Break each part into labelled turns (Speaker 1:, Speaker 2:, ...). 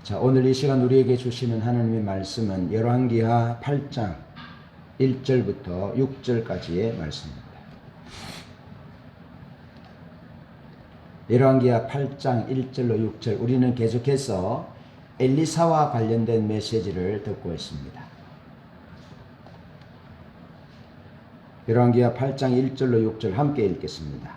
Speaker 1: 자, 오늘 이 시간 우리에게 주시는 하나님의 말씀은 열왕기하 8장 1절부터 6절까지의 말씀입니다. 열왕기하 8장 1절로 6절, 우리는 계속해서 엘리사와 관련된 메시지를 듣고 있습니다. 열왕기하 8장 1절로 6절 함께 읽겠습니다.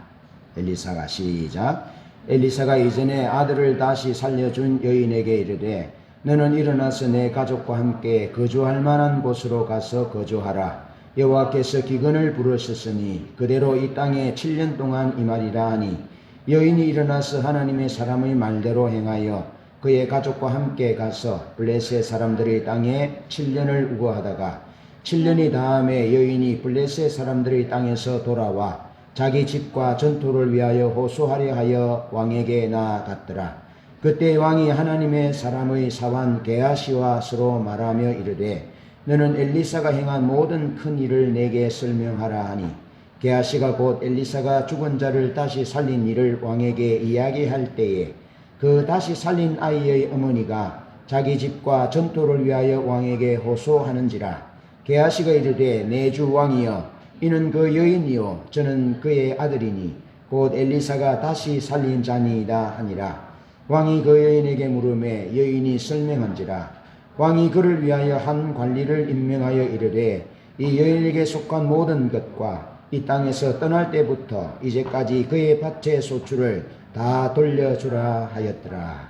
Speaker 1: 엘리사가 시작. 엘리사가 이전에 아들을 다시 살려준 여인에게 이르되 너는 일어나서 내 가족과 함께 거주할 만한 곳으로 가서 거주하라. 여호와께서 기근을 부르셨으니 그대로 이 땅에 7년 동안 임하리라 하니 여인이 일어나서 하나님의 사람의 말대로 행하여 그의 가족과 함께 가서 블레셋 사람들의 땅에 7년을 우거하다가 7년이 다음에 여인이 블레셋 사람들의 땅에서 돌아와 자기 집과 전투를 위하여 호소하려 하여 왕에게 나아갔더라. 그때 왕이 하나님의 사람의 사환 게하시와 서로 말하며 이르되 너는 엘리사가 행한 모든 큰 일을 내게 설명하라 하니 게하시가 곧 엘리사가 죽은 자를 다시 살린 일을 왕에게 이야기할 때에 그 다시 살린 아이의 어머니가 자기 집과 전투를 위하여 왕에게 호소하는지라. 게하시가 이르되 내 주 왕이여 이는 그 여인이요 저는 그의 아들이니 곧 엘리사가 다시 살린 자니이다 하니라. 왕이 그 여인에게 물으매 여인이 설명한지라. 왕이 그를 위하여 한 관리를 임명하여 이르되 이 여인에게 속한 모든 것과 이 땅에서 떠날 때부터 이제까지 그의 밭의 소출을 다 돌려주라 하였더라.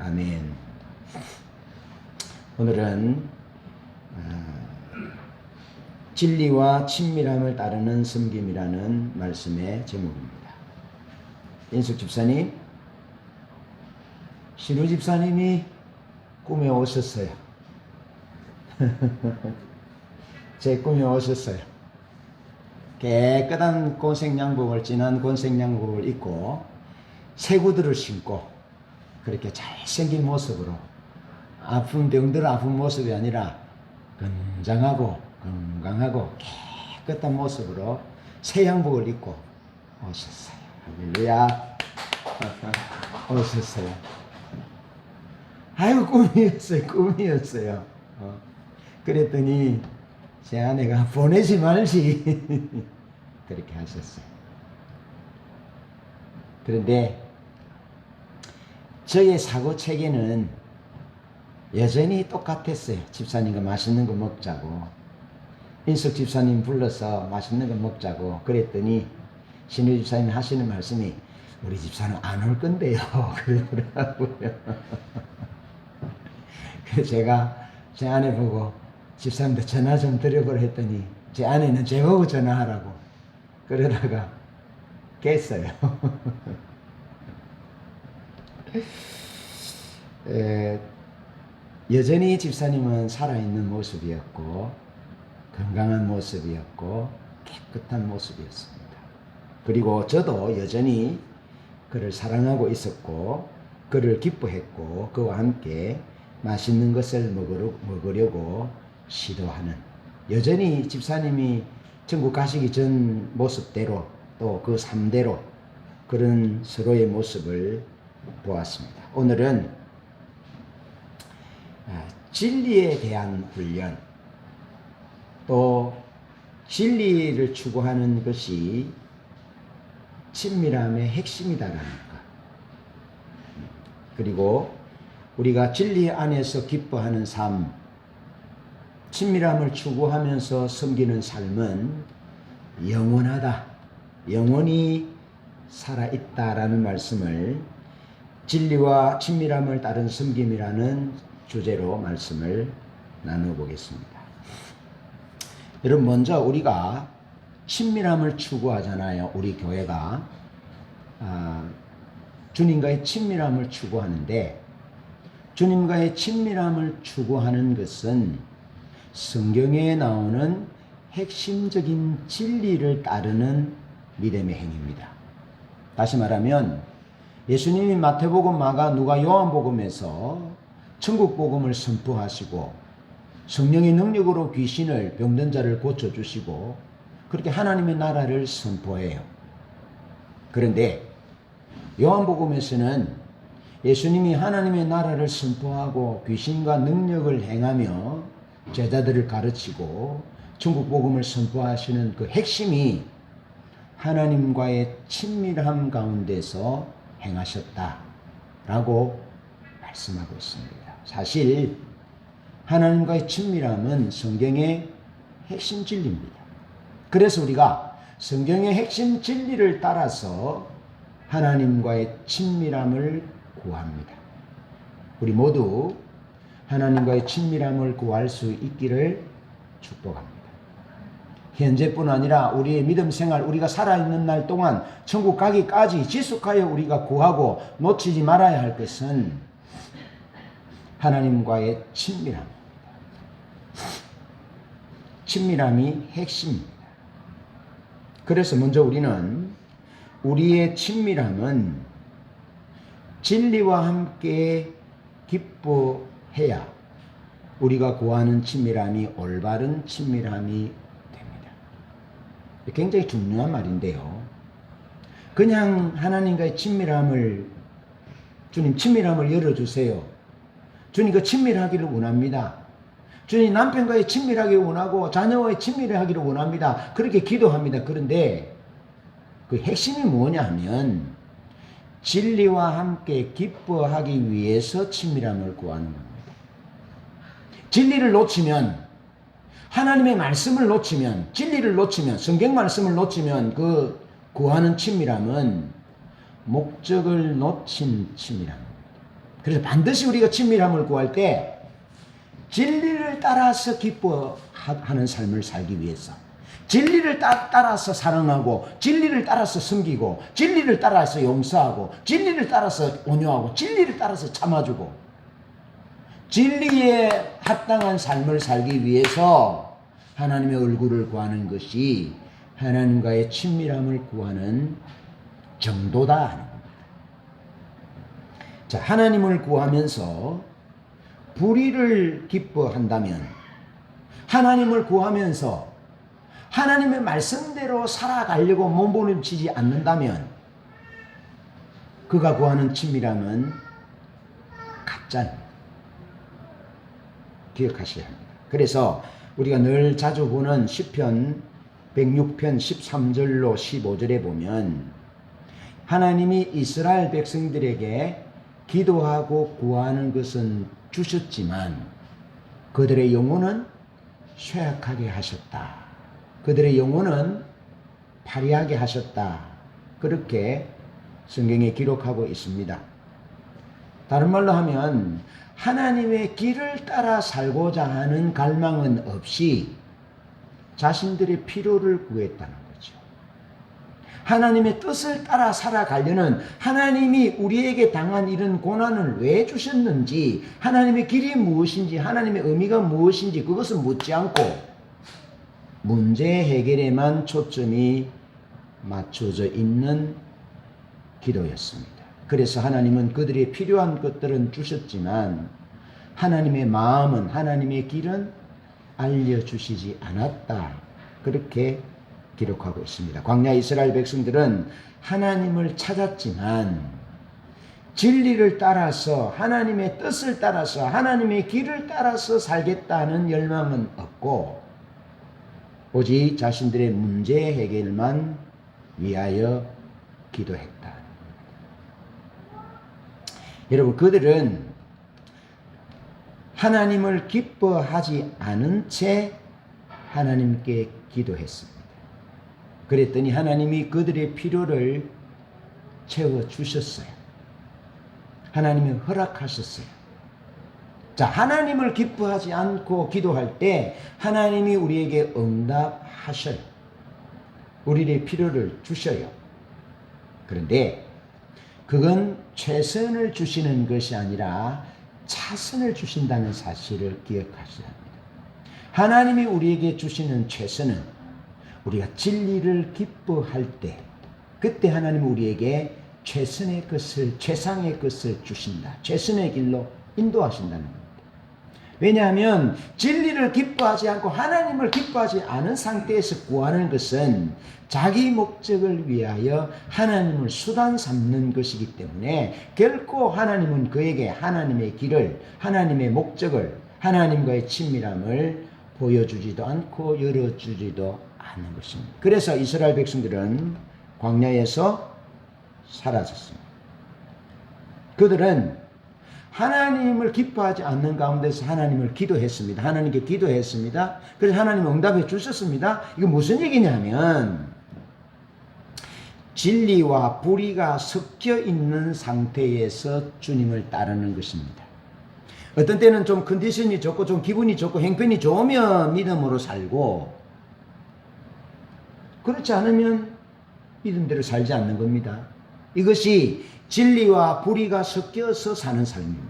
Speaker 1: 아멘. 오늘은 진리와 친밀함을 따르는 섬김이라는 말씀의 제목입니다. 인숙 집사님, 신우 집사님이 꿈에 오셨어요. 제 꿈에 오셨어요. 깨끗한 곤색양복을, 진한 곤색양복을 입고 새 구두를 신고 그렇게 잘생긴 모습으로, 아픈 병들 아픈 모습이 아니라 건장하고 건강하고 깨끗한 모습으로 새 양복을 입고 오셨어요. 할렐루야. 오셨어요. 아이고 꿈이었어요. 그랬더니 제 아내가 보내지 말지 그렇게 하셨어요. 그런데 저의 사고 체계는 여전히 똑같았어요. 집사님과 맛있는 거 먹자고, 인숙 집사님 불러서 맛있는 거 먹자고 그랬더니 신우 집사님이 하시는 말씀이 우리 집사는 안 올 건데요 그러더라고요. 그래서 제가 제 아내 보고 집사님도 전화 좀 드려보라 했더니 제 아내는 제 보고 전화하라고 그러다가 깼어요. 여전히 집사님은 살아있는 모습이었고 건강한 모습이었고 깨끗한 모습이었습니다. 그리고 저도 여전히 그를 사랑하고 있었고 그를 기뻐했고 그와 함께 맛있는 것을 먹으려고 시도하는, 여전히 집사님이 천국 가시기 전 모습대로 또 그 삶대로 그런 서로의 모습을 보았습니다. 오늘은 진리에 대한 훈련, 또 진리를 추구하는 것이 친밀함의 핵심이다라는 것, 그리고 우리가 진리 안에서 기뻐하는 삶, 친밀함을 추구하면서 섬기는 삶은 영원하다, 영원히 살아있다라는 말씀을 진리와 친밀함을 따른 섬김이라는 주제로 말씀을 나눠보겠습니다. 여러분, 먼저 우리가 친밀함을 추구하잖아요. 우리 교회가 주님과의 친밀함을 추구하는데, 주님과의 친밀함을 추구하는 것은 성경에 나오는 핵심적인 진리를 따르는 믿음의 행위입니다. 다시 말하면 예수님이 마태복음, 마가, 누가, 요한복음에서 천국복음을 선포하시고 성령의 능력으로 귀신을, 병든 자를 고쳐주시고 그렇게 하나님의 나라를 선포해요. 그런데 요한복음에서는 예수님이 하나님의 나라를 선포하고 귀신과 능력을 행하며 제자들을 가르치고 천국 복음을 선포하시는 그 핵심이 하나님과의 친밀함 가운데서 행하셨다라고 말씀하고 있습니다. 사실 하나님과의 친밀함은 성경의 핵심 진리입니다. 그래서 우리가 성경의 핵심 진리를 따라서 하나님과의 친밀함을 구합니다. 우리 모두 하나님과의 친밀함을 구할 수 있기를 축복합니다. 현재뿐 아니라 우리의 믿음 생활, 우리가 살아있는 날 동안 천국 가기까지 지속하여 우리가 구하고 놓치지 말아야 할 것은 하나님과의 친밀함입니다. 친밀함이 핵심입니다. 그래서 먼저 우리는 우리의 친밀함은 진리와 함께 기뻐해야 우리가 구하는 친밀함이 올바른 친밀함이 됩니다. 굉장히 중요한 말인데요. 그냥 하나님과의 친밀함을, 주님 친밀함을 열어주세요. 주님 그 친밀하기를 원합니다. 주님 남편과의 친밀하기를 원하고 자녀와의 친밀하기를 원합니다. 그렇게 기도합니다. 그런데 그 핵심이 뭐냐 하면 진리와 함께 기뻐하기 위해서 친밀함을 구하는 겁니다. 진리를 놓치면, 하나님의 말씀을 놓치면, 진리를 놓치면, 성경 말씀을 놓치면 그 구하는 친밀함은 목적을 놓친 친밀함입니다. 그래서 반드시 우리가 친밀함을 구할 때 진리를 따라서 기뻐하는 삶을 살기 위해서, 진리를 따라서 사랑하고, 진리를 따라서 섬기고, 진리를 따라서 용서하고, 진리를 따라서 온유하고, 진리를 따라서 참아주고, 진리에 합당한 삶을 살기 위해서 하나님의 얼굴을 구하는 것이 하나님과의 친밀함을 구하는 정도다 하는 겁니다. 자, 하나님을 구하면서 불의를 기뻐한다면, 하나님을 구하면서 하나님의 말씀대로 살아가려고 몸부림치지 않는다면 그가 구하는 친밀함은 가짜입니다. 기억하셔야 합니다. 그래서 우리가 늘 자주 보는 시편 106편 13절로 15절에 보면 하나님이 이스라엘 백성들에게 기도하고 구하는 것은 주셨지만 그들의 영혼은 쇠약하게 하셨다. 그들의 영혼은 파리하게 하셨다. 그렇게 성경에 기록하고 있습니다. 다른 말로 하면 하나님의 길을 따라 살고자 하는 갈망은 없이 자신들의 필요를 구했다는 거죠. 하나님의 뜻을 따라 살아가려는, 하나님이 우리에게 당한 이런 고난을 왜 주셨는지, 하나님의 길이 무엇인지, 하나님의 의미가 무엇인지 그것을 묻지 않고 문제 해결에만 초점이 맞춰져 있는 기도였습니다. 그래서 하나님은 그들이 필요한 것들은 주셨지만 하나님의 마음은, 하나님의 길은 알려주시지 않았다. 그렇게 기록하고 있습니다. 광야 이스라엘 백성들은 하나님을 찾았지만 진리를 따라서, 하나님의 뜻을 따라서, 하나님의 길을 따라서 살겠다는 열망은 없고 오직 자신들의 문제 해결만 위하여 기도했다. 여러분, 그들은 하나님을 기뻐하지 않은 채 하나님께 기도했습니다. 그랬더니 하나님이 그들의 필요를 채워주셨어요. 하나님이 허락하셨어요. 자, 하나님을 기뻐하지 않고 기도할 때 하나님이 우리에게 응답하셔요. 우리의 필요를 주셔요. 그런데 그건 최선을 주시는 것이 아니라 차선을 주신다는 사실을 기억하셔야 합니다. 하나님이 우리에게 주시는 최선은 우리가 진리를 기뻐할 때, 그때 하나님은 우리에게 최선의 것을, 최상의 것을 주신다. 최선의 길로 인도하신다는 겁니다. 왜냐하면 진리를 기뻐하지 않고 하나님을 기뻐하지 않은 상태에서 구하는 것은 자기 목적을 위하여 하나님을 수단 삼는 것이기 때문에 결코 하나님은 그에게 하나님의 길을, 하나님의 목적을, 하나님과의 친밀함을 보여주지도 않고 열어주지도 않는 것입니다. 그래서 이스라엘 백성들은 광야에서 사라졌습니다. 그들은 하나님을 기뻐하지 않는 가운데서 하나님을 기도했습니다. 하나님께 기도했습니다. 그래서 하나님 응답해 주셨습니다. 이거 무슨 얘기냐면 진리와 불의가 섞여 있는 상태에서 주님을 따르는 것입니다. 어떤 때는 좀 컨디션이 좋고 좀 기분이 좋고 형편이 좋으면 믿음으로 살고 그렇지 않으면 믿음대로 살지 않는 겁니다. 이것이 진리와 불의가 섞여서 사는 삶입니다.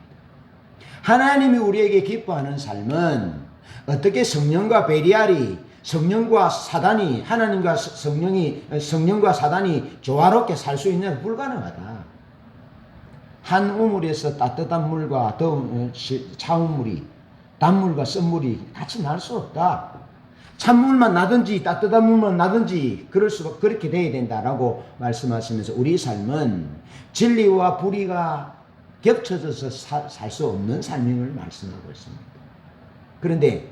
Speaker 1: 하나님이 우리에게 기뻐하는 삶은 어떻게 성령과 베리알이, 성령과 사단이, 하나님과 성령과 사단이 조화롭게 살 수 있느냐? 불가능하다. 한 우물에서 따뜻한 물과 차운 물이, 단물과 썬물이 같이 날 수 없다. 찬물만 나든지 따뜻한 물만 나든지 그렇게 돼야 된다라고 말씀하시면서 우리 삶은 진리와 불의가 겹쳐져서 살 수 없는 삶임을 말씀하고 있습니다. 그런데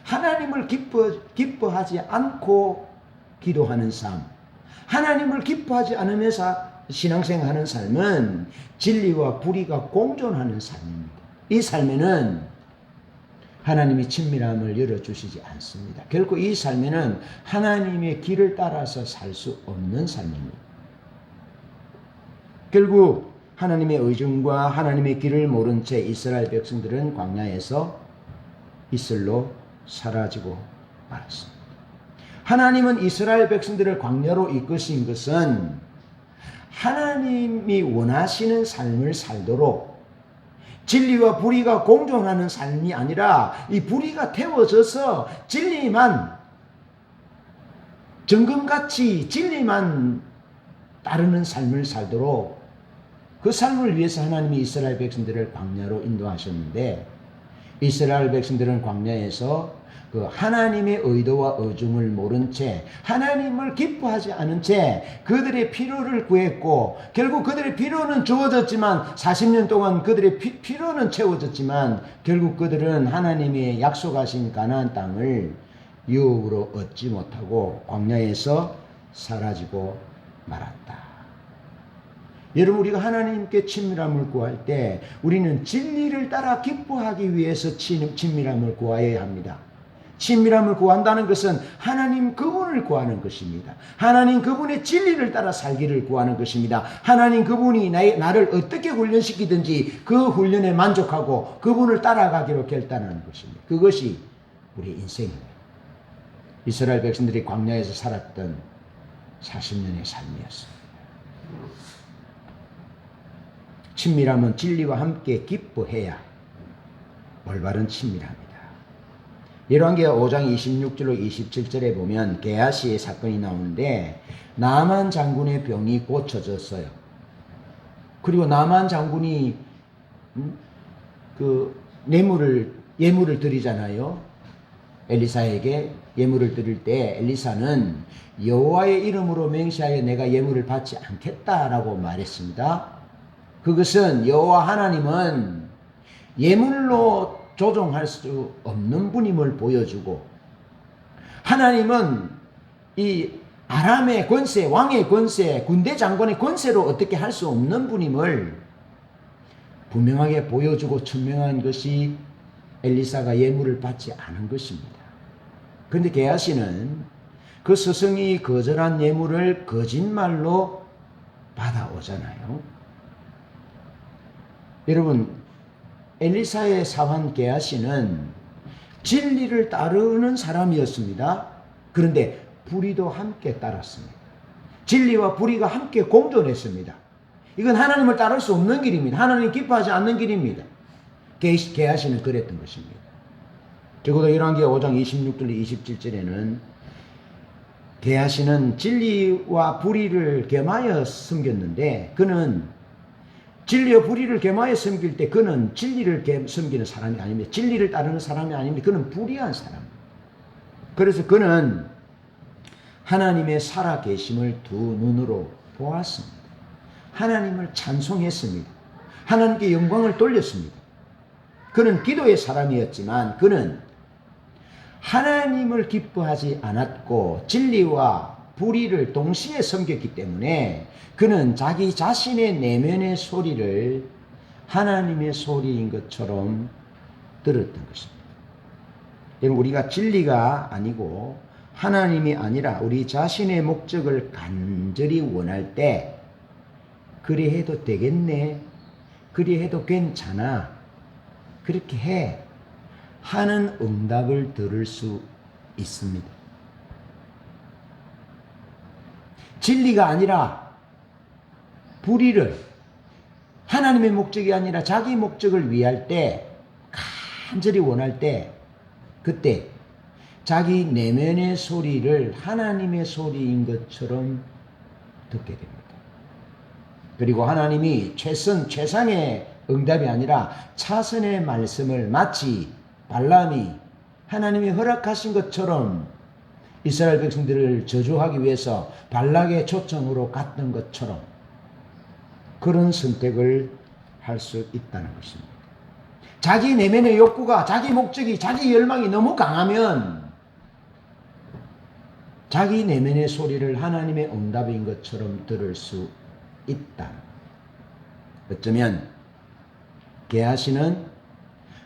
Speaker 1: 하나님을 기뻐하지 않고 기도하는 삶, 하나님을 기뻐하지 않으면서 신앙생활하는 삶은 진리와 불의가 공존하는 삶입니다. 이 삶에는 하나님이 친밀함을 열어주시지 않습니다. 결코 이 삶에는 하나님의 길을 따라서 살 수 없는 삶입니다. 결국 하나님의 의중과 하나님의 길을 모른 채 이스라엘 백성들은 광야에서 이슬로 사라지고 말았습니다. 하나님은 이스라엘 백성들을 광야로 이끄신 것은 하나님이 원하시는 삶을 살도록 진리와 불의가 공존하는 삶이 아니라 이 불의가 태워져서 진리만 정금같이 진리만 따르는 삶을 살도록 그 삶을 위해서 하나님이 이스라엘 백성들을 광야로 인도하셨는데 이스라엘 백성들은 광야에서 그 하나님의 의도와 의중을 모른 채 하나님을 기뻐하지 않은 채 그들의 필요를 구했고 결국 그들의 필요는 주어졌지만 40년 동안 그들의 필요는 채워졌지만 결국 그들은 하나님의 약속하신 가나안 땅을 유업으로 얻지 못하고 광야에서 사라지고 말았다. 여러분 우리가 하나님께 친밀함을 구할 때 우리는 진리를 따라 기뻐하기 위해서 친밀함을 구해야 합니다. 친밀함을 구한다는 것은 하나님 그분을 구하는 것입니다. 하나님 그분의 진리를 따라 살기를 구하는 것입니다. 하나님 그분이 나를 어떻게 훈련시키든지 그 훈련에 만족하고 그분을 따라가기로 결단하는 것입니다. 그것이 우리의 인생입니다. 이스라엘 백성들이 광야에서 살았던 40년의 삶이었습니다. 친밀함은 진리와 함께 기뻐해야 올바른 친밀함입니다. 열왕기하 5장 26절로 27절에 보면 게하시의 사건이 나오는데 나만 장군의 병이 고쳐졌어요. 그리고 나만 장군이 예물을 드리잖아요. 엘리사에게 예물을 드릴 때 엘리사는 여호와의 이름으로 맹세하여 내가 예물을 받지 않겠다라고 말했습니다. 그것은 여호와 하나님은 예물로 조종할 수 없는 분임을 보여주고 하나님은 이 아람의 권세, 왕의 권세, 군대 장관의 권세로 어떻게 할 수 없는 분임을 분명하게 보여주고 천명한 것이 엘리사가 예물을 받지 않은 것입니다. 그런데 게하시는 그 스승이 거절한 예물을 거짓말로 받아오잖아요. 여러분 엘리사의 사환 게하시는 진리를 따르는 사람이었습니다. 그런데 불의도 함께 따랐습니다. 진리와 불의가 함께 공존했습니다. 이건 하나님을 따를 수 없는 길입니다. 하나님 기뻐하지 않는 길입니다. 게하시는 그랬던 것입니다. 적어도 열왕기하 5장 26절 27절에는 게하시는 진리와 불의를 겸하여 섬겼는데 그는 진리와 불의를 겸하여 섬길 때 그는 진리를 섬기는 사람이 아닙니다. 진리를 따르는 사람이 아닙니다. 그는 불의한 사람. 그래서 그는 하나님의 살아계심을 두 눈으로 보았습니다. 하나님을 찬송했습니다. 하나님께 영광을 돌렸습니다. 그는 기도의 사람이었지만 그는 하나님을 기뻐하지 않았고 진리와 불의를 동시에 섬겼기 때문에 그는 자기 자신의 내면의 소리를 하나님의 소리인 것처럼 들었던 것입니다. 여러분, 우리가 진리가 아니고 하나님이 아니라 우리 자신의 목적을 간절히 원할 때 그리 해도 되겠네, 그리 해도 괜찮아, 그렇게 해 하는 응답을 들을 수 있습니다. 진리가 아니라 불의를, 하나님의 목적이 아니라 자기 목적을 위할 때, 간절히 원할 때, 그때 자기 내면의 소리를 하나님의 소리인 것처럼 듣게 됩니다. 그리고 하나님이 최상의 응답이 아니라 차선의 말씀을 마치 발람이 하나님이 허락하신 것처럼 이스라엘 백성들을 저주하기 위해서 발락의 초청으로 갔던 것처럼 그런 선택을 할 수 있다는 것입니다. 자기 내면의 욕구가, 자기 목적이, 자기 열망이 너무 강하면 자기 내면의 소리를 하나님의 응답인 것처럼 들을 수 있다. 어쩌면 게하시는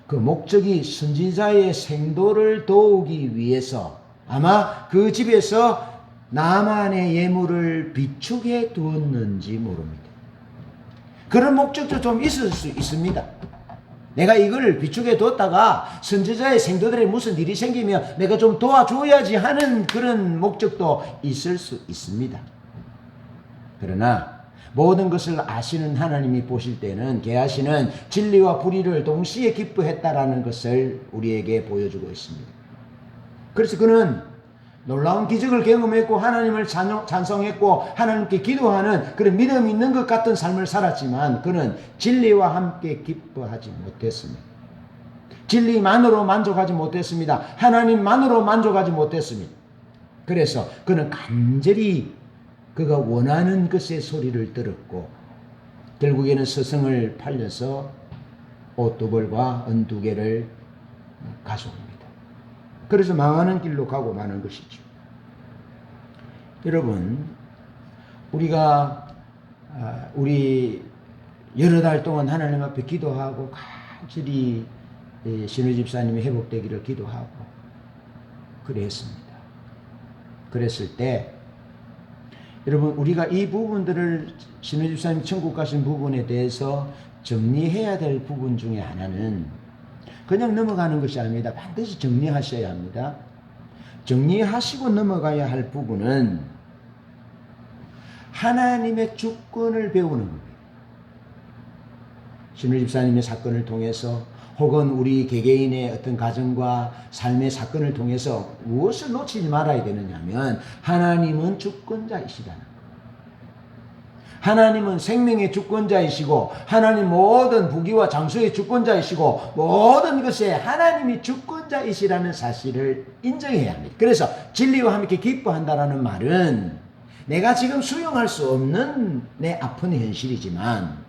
Speaker 1: 그 목적이 선지자의 생도를 도우기 위해서 아마 그 집에서 나만의 예물을 비축해 두었는지 모릅니다. 그런 목적도 좀 있을 수 있습니다. 내가 이걸 비축해 뒀다가 선지자의 생도들의 무슨 일이 생기면 내가 좀 도와줘야지 하는 그런 목적도 있을 수 있습니다. 그러나 모든 것을 아시는 하나님이 보실 때는 게하시는 진리와 불의를 동시에 기뻐했다라는 것을 우리에게 보여주고 있습니다. 그래서 그는 놀라운 기적을 경험했고 하나님을 찬송했고 하나님께 기도하는 그런 믿음 있는 것 같은 삶을 살았지만 그는 진리와 함께 기뻐하지 못했습니다. 진리만으로 만족하지 못했습니다. 하나님만으로 만족하지 못했습니다. 그래서 그는 간절히 그가 원하는 것의 소리를 들었고 결국에는 스승을 팔려서 옷 2벌과 은 2개를 가져옵니다. 그래서 망하는 길로 가고 마는 것이죠. 여러분, 우리 여러 달 동안 하나님 앞에 기도하고 간절히 신우 집사님이 회복되기를 기도하고 그랬습니다. 그랬을 때 여러분, 우리가 이 부분들을 신우 집사님 천국 가신 부분에 대해서 정리해야 될 부분 중에 하나는 그냥 넘어가는 것이 아닙니다. 반드시 정리하셔야 합니다. 정리하시고 넘어가야 할 부분은 하나님의 주권을 배우는 겁니다. 신우 집사님의 사건을 통해서 혹은 우리 개개인의 어떤 가정과 삶의 사건을 통해서 무엇을 놓치지 말아야 되느냐면 하나님은 주권자이시다는 거예요. 하나님은 생명의 주권자이시고 하나님 모든 부귀와 장수의 주권자이시고 모든 것에 하나님이 주권자이시라는 사실을 인정해야 합니다. 그래서 진리와 함께 기뻐한다라는 말은 내가 지금 수용할 수 없는 내 아픈 현실이지만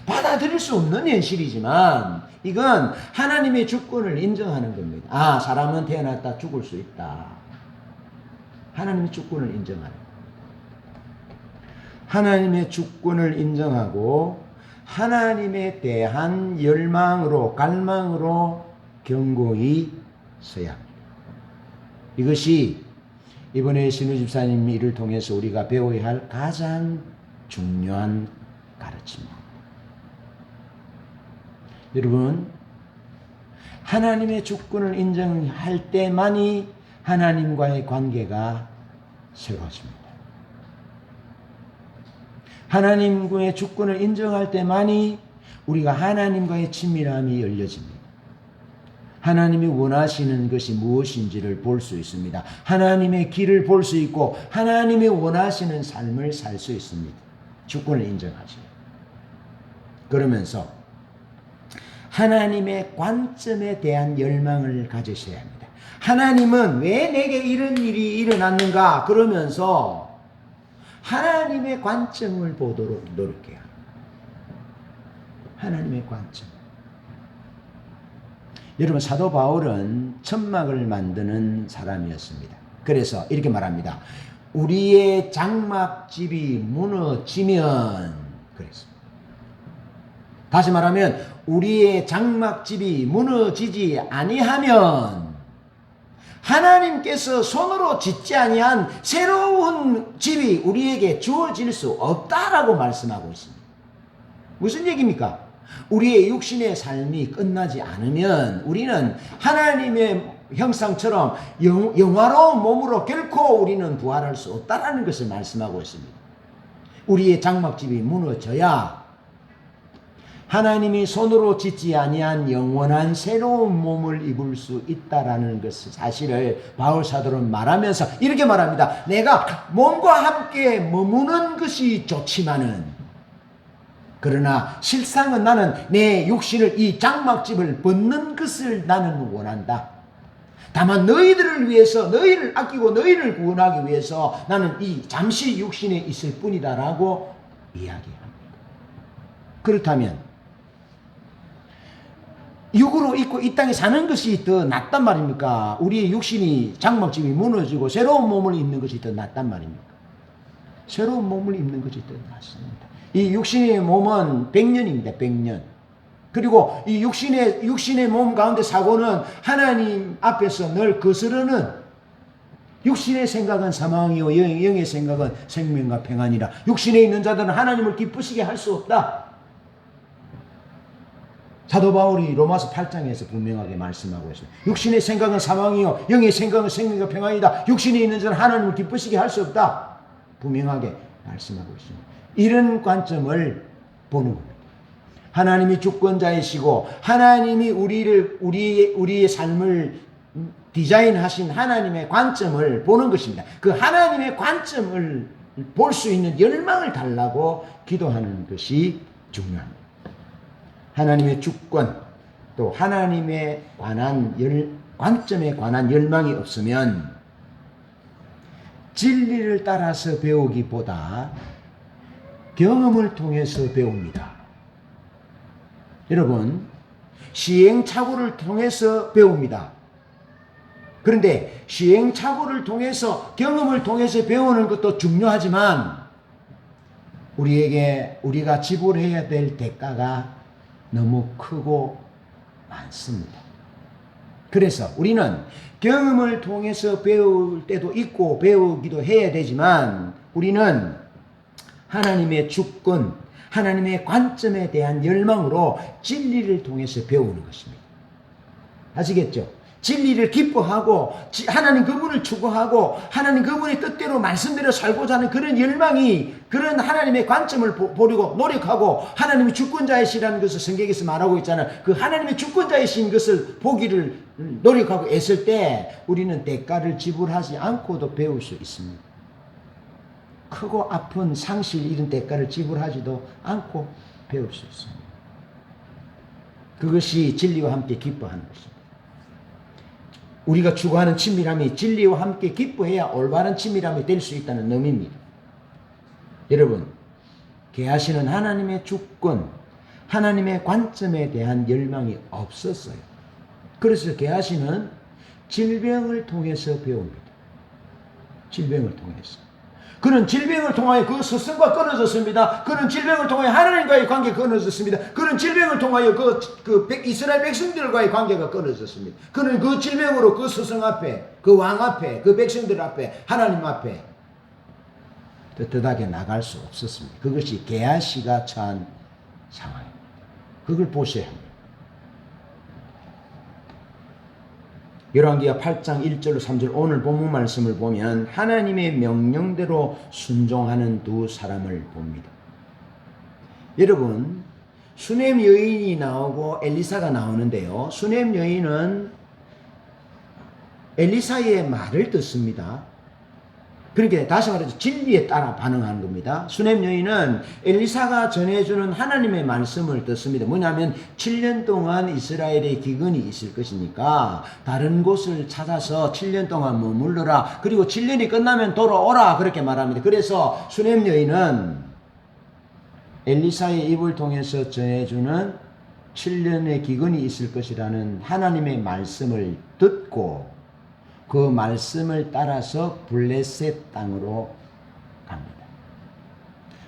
Speaker 1: 받아들일 수 없는 현실이지만 이건 하나님의 주권을 인정하는 겁니다. 아, 사람은 태어났다 죽을 수 있다. 하나님의 주권을 인정하는 하나님의 주권을 인정하고 하나님에 대한 열망으로 갈망으로 견고히 서야 합니다. 이것이 이번에 신우 집사님 일을 통해서 우리가 배워야 할 가장 중요한 가르침입니다. 여러분, 하나님의 주권을 인정할 때만이 하나님과의 관계가 새로워집니다. 하나님과의 주권을 인정할 때만이 우리가 하나님과의 친밀함이 열려집니다. 하나님이 원하시는 것이 무엇인지를 볼 수 있습니다. 하나님의 길을 볼 수 있고 하나님이 원하시는 삶을 살 수 있습니다. 주권을 인정하죠. 그러면서 하나님의 관점에 대한 열망을 가지셔야 합니다. 하나님은 왜 내게 이런 일이 일어났는가? 그러면서 하나님의 관점을 보도록 노력해야 합니다. 하나님의 관점. 여러분, 사도 바울은 천막을 만드는 사람이었습니다. 그래서 이렇게 말합니다. 우리의 장막집이 무너지면, 그랬습니다. 다시 말하면 우리의 장막집이 무너지지 아니하면 하나님께서 손으로 짓지 아니한 새로운 집이 우리에게 주어질 수 없다라고 말씀하고 있습니다. 무슨 얘기입니까? 우리의 육신의 삶이 끝나지 않으면 우리는 하나님의 형상처럼 영화로운 몸으로 결코 우리는 부활할 수 없다라는 것을 말씀하고 있습니다. 우리의 장막집이 무너져야 하나님이 손으로 짓지 아니한 영원한 새로운 몸을 입을 수 있다라는 것을 사실을 바울 사도는 말하면서 이렇게 말합니다. 내가 몸과 함께 머무는 것이 좋지만은 그러나 실상은 나는 내 육신을 이 장막집을 벗는 것을 나는 원한다. 다만 너희들을 위해서 너희를 아끼고 너희를 구원하기 위해서 나는 이 잠시 육신에 있을 뿐이다라고 이야기합니다. 그렇다면 육으로 있고 이 땅에 사는 것이 더 낫단 말입니까? 우리의 육신이 장막집이 무너지고 새로운 몸을 입는 것이 더 낫단 말입니까? 새로운 몸을 입는 것이 더 낫습니다. 이 육신의 몸은 100년입니다. 100년. 그리고 이 육신의 몸 가운데 사고는 하나님 앞에서 늘 거스르는 육신의 생각은 사망이요 영의 생각은 생명과 평안이라. 육신에 있는 자들은 하나님을 기쁘시게 할 수 없다. 사도 바울이 로마서 8장에서 분명하게 말씀하고 있습니다. 육신의 생각은 사망이요 영의 생각은 생명과 평안이다. 육신에 있는 자는 하나님을 기쁘시게 할 수 없다. 분명하게 말씀하고 있습니다. 이런 관점을 보는 겁니다. 하나님이 주권자이시고 하나님이 우리의 삶을 디자인하신 하나님의 관점을 보는 것입니다. 그 하나님의 관점을 볼 수 있는 열망을 달라고 기도하는 것이 중요합니다. 하나님의 주권 또 하나님에 관한 관점에 관한 열망이 없으면 진리를 따라서 배우기보다 경험을 통해서 배웁니다. 여러분, 시행착오를 통해서 배웁니다. 그런데 시행착오를 통해서 경험을 통해서 배우는 것도 중요하지만 우리가 지불해야 될 대가가 너무 크고 많습니다. 그래서 우리는 경험을 통해서 배울 때도 있고 배우기도 해야 되지만 우리는 하나님의 주권, 하나님의 관점에 대한 열망으로 진리를 통해서 배우는 것입니다. 아시겠죠? 진리를 기뻐하고 하나님 그분을 추구하고 하나님 그분의 뜻대로 말씀대로 살고자 하는 그런 열망이 그런 하나님의 관점을 보려고 노력하고 하나님의 주권자이시라는 것을 성경에서 말하고 있잖아요. 그 하나님의 주권자이신 것을 보기를 노력하고 애쓸 때 우리는 대가를 지불하지 않고도 배울 수 있습니다. 크고 아픈 상실 이런 대가를 지불하지도 않고 배울 수 있습니다. 그것이 진리와 함께 기뻐하는 것입니다. 우리가 추구하는 친밀함이 진리와 함께 기뻐해야 올바른 친밀함이 될 수 있다는 의미입니다. 여러분, 계하시는 하나님의 주권, 하나님의 관점에 대한 열망이 없었어요. 그래서 계하시는 질병을 통해서 배웁니다. 질병을 통해서. 그는 질병을 통하여 그 스승과 끊어졌습니다. 그는 질병을 통하여 하나님과의 관계가 끊어졌습니다. 그는 질병을 통하여 이스라엘 백성들과의 관계가 끊어졌습니다. 그는 그 질병으로 그 스승 앞에, 그 왕 앞에, 그 백성들 앞에, 하나님 앞에 떳떳하게 나갈 수 없었습니다. 그것이 게하시가 처한 상황입니다. 그걸 보셔야 합니다. 열왕기하 8장 1절로 3절 오늘 본문 말씀을 보면 하나님의 명령대로 순종하는 두 사람을 봅니다. 여러분, 수넴 여인이 나오고 엘리사가 나오는데요. 수넴 여인은 엘리사의 말을 듣습니다. 그러니까 다시 말해서 진리에 따라 반응하는 겁니다. 수넴 여인은 엘리사가 전해주는 하나님의 말씀을 듣습니다. 뭐냐면 7년 동안 이스라엘의 기근이 있을 것이니까 다른 곳을 찾아서 7년 동안 머물러라. 그리고 7년이 끝나면 돌아오라. 그렇게 말합니다. 그래서 수넴 여인은 엘리사의 입을 통해서 전해주는 7년의 기근이 있을 것이라는 하나님의 말씀을 듣고 그 말씀을 따라서 블레셋 땅으로 갑니다.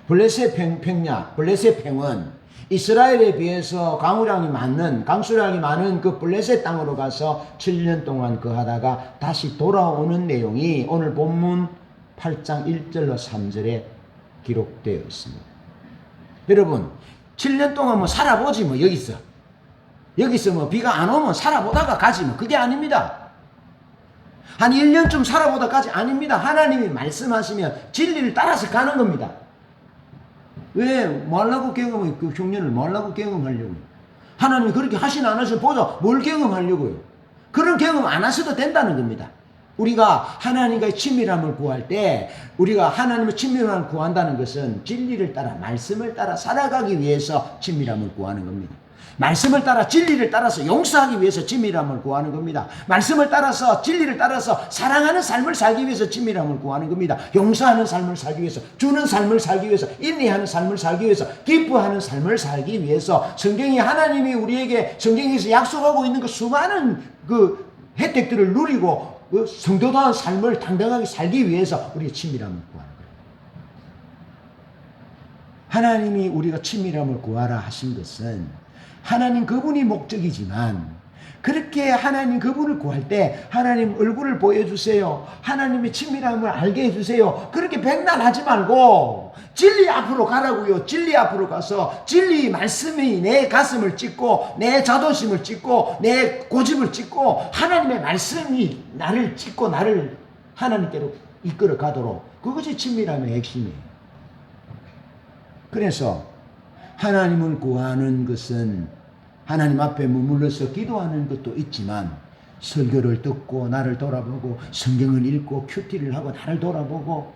Speaker 1: 블레셋 평야, 블레셋 평은 이스라엘에 비해서 강수량이 많은 그 블레셋 땅으로 가서 7년 동안 거하다가 다시 돌아오는 내용이 오늘 본문 8장 1절로 3절에 기록되어 있습니다. 여러분, 7년 동안 뭐 살아보지 뭐 여기서 뭐 비가 안 오면 살아보다가 가지 뭐 그게 아닙니다. 한 1년쯤 살아보다까지 아닙니다. 하나님이 말씀하시면 진리를 따라서 가는 겁니다. 왜? 뭐 하려고 경험을, 그 흉년을 뭐 하려고 경험하려고요? 하나님이 그렇게 하시나 안 하시나 보자. 뭘 경험하려고요? 그런 경험 안 하셔도 된다는 겁니다. 우리가 하나님과의 친밀함을 구할 때 우리가 하나님의 친밀함을 구한다는 것은 진리를 따라 말씀을 따라 살아가기 위해서 친밀함을 구하는 겁니다. 말씀을 따라 진리를 따라서 용서하기 위해서 친밀함을 구하는 겁니다. 말씀을 따라서 진리를 따라서 사랑하는 삶을 살기 위해서 친밀함을 구하는 겁니다. 용서하는 삶을 살기 위해서, 주는 삶을 살기 위해서, 인내하는 삶을 살기 위해서, 기뻐하는 삶을 살기 위해서 성경이 하나님이 우리에게 성경에서 약속하고 있는 그 수많은 그 혜택들을 누리고 그 성도다운 삶을 당당하게 살기 위해서 우리의 친밀함을 구하는 거예요. 하나님이 우리가 친밀함을 구하라 하신 것은 하나님 그분이 목적이지만 그렇게 하나님 그분을 구할 때 하나님 얼굴을 보여주세요. 하나님의 친밀함을 알게 해주세요. 그렇게 백날 하지 말고 진리 앞으로 가라고요. 진리 앞으로 가서 진리 말씀이 내 가슴을 찢고 내 자존심을 찢고 내 고집을 찢고 하나님의 말씀이 나를 찢고 나를 하나님께로 이끌어 가도록, 그것이 친밀함의 핵심이에요. 그래서 하나님을 구하는 것은 하나님 앞에 머물러서 기도하는 것도 있지만 설교를 듣고 나를 돌아보고 성경을 읽고 큐티를 하고 나를 돌아보고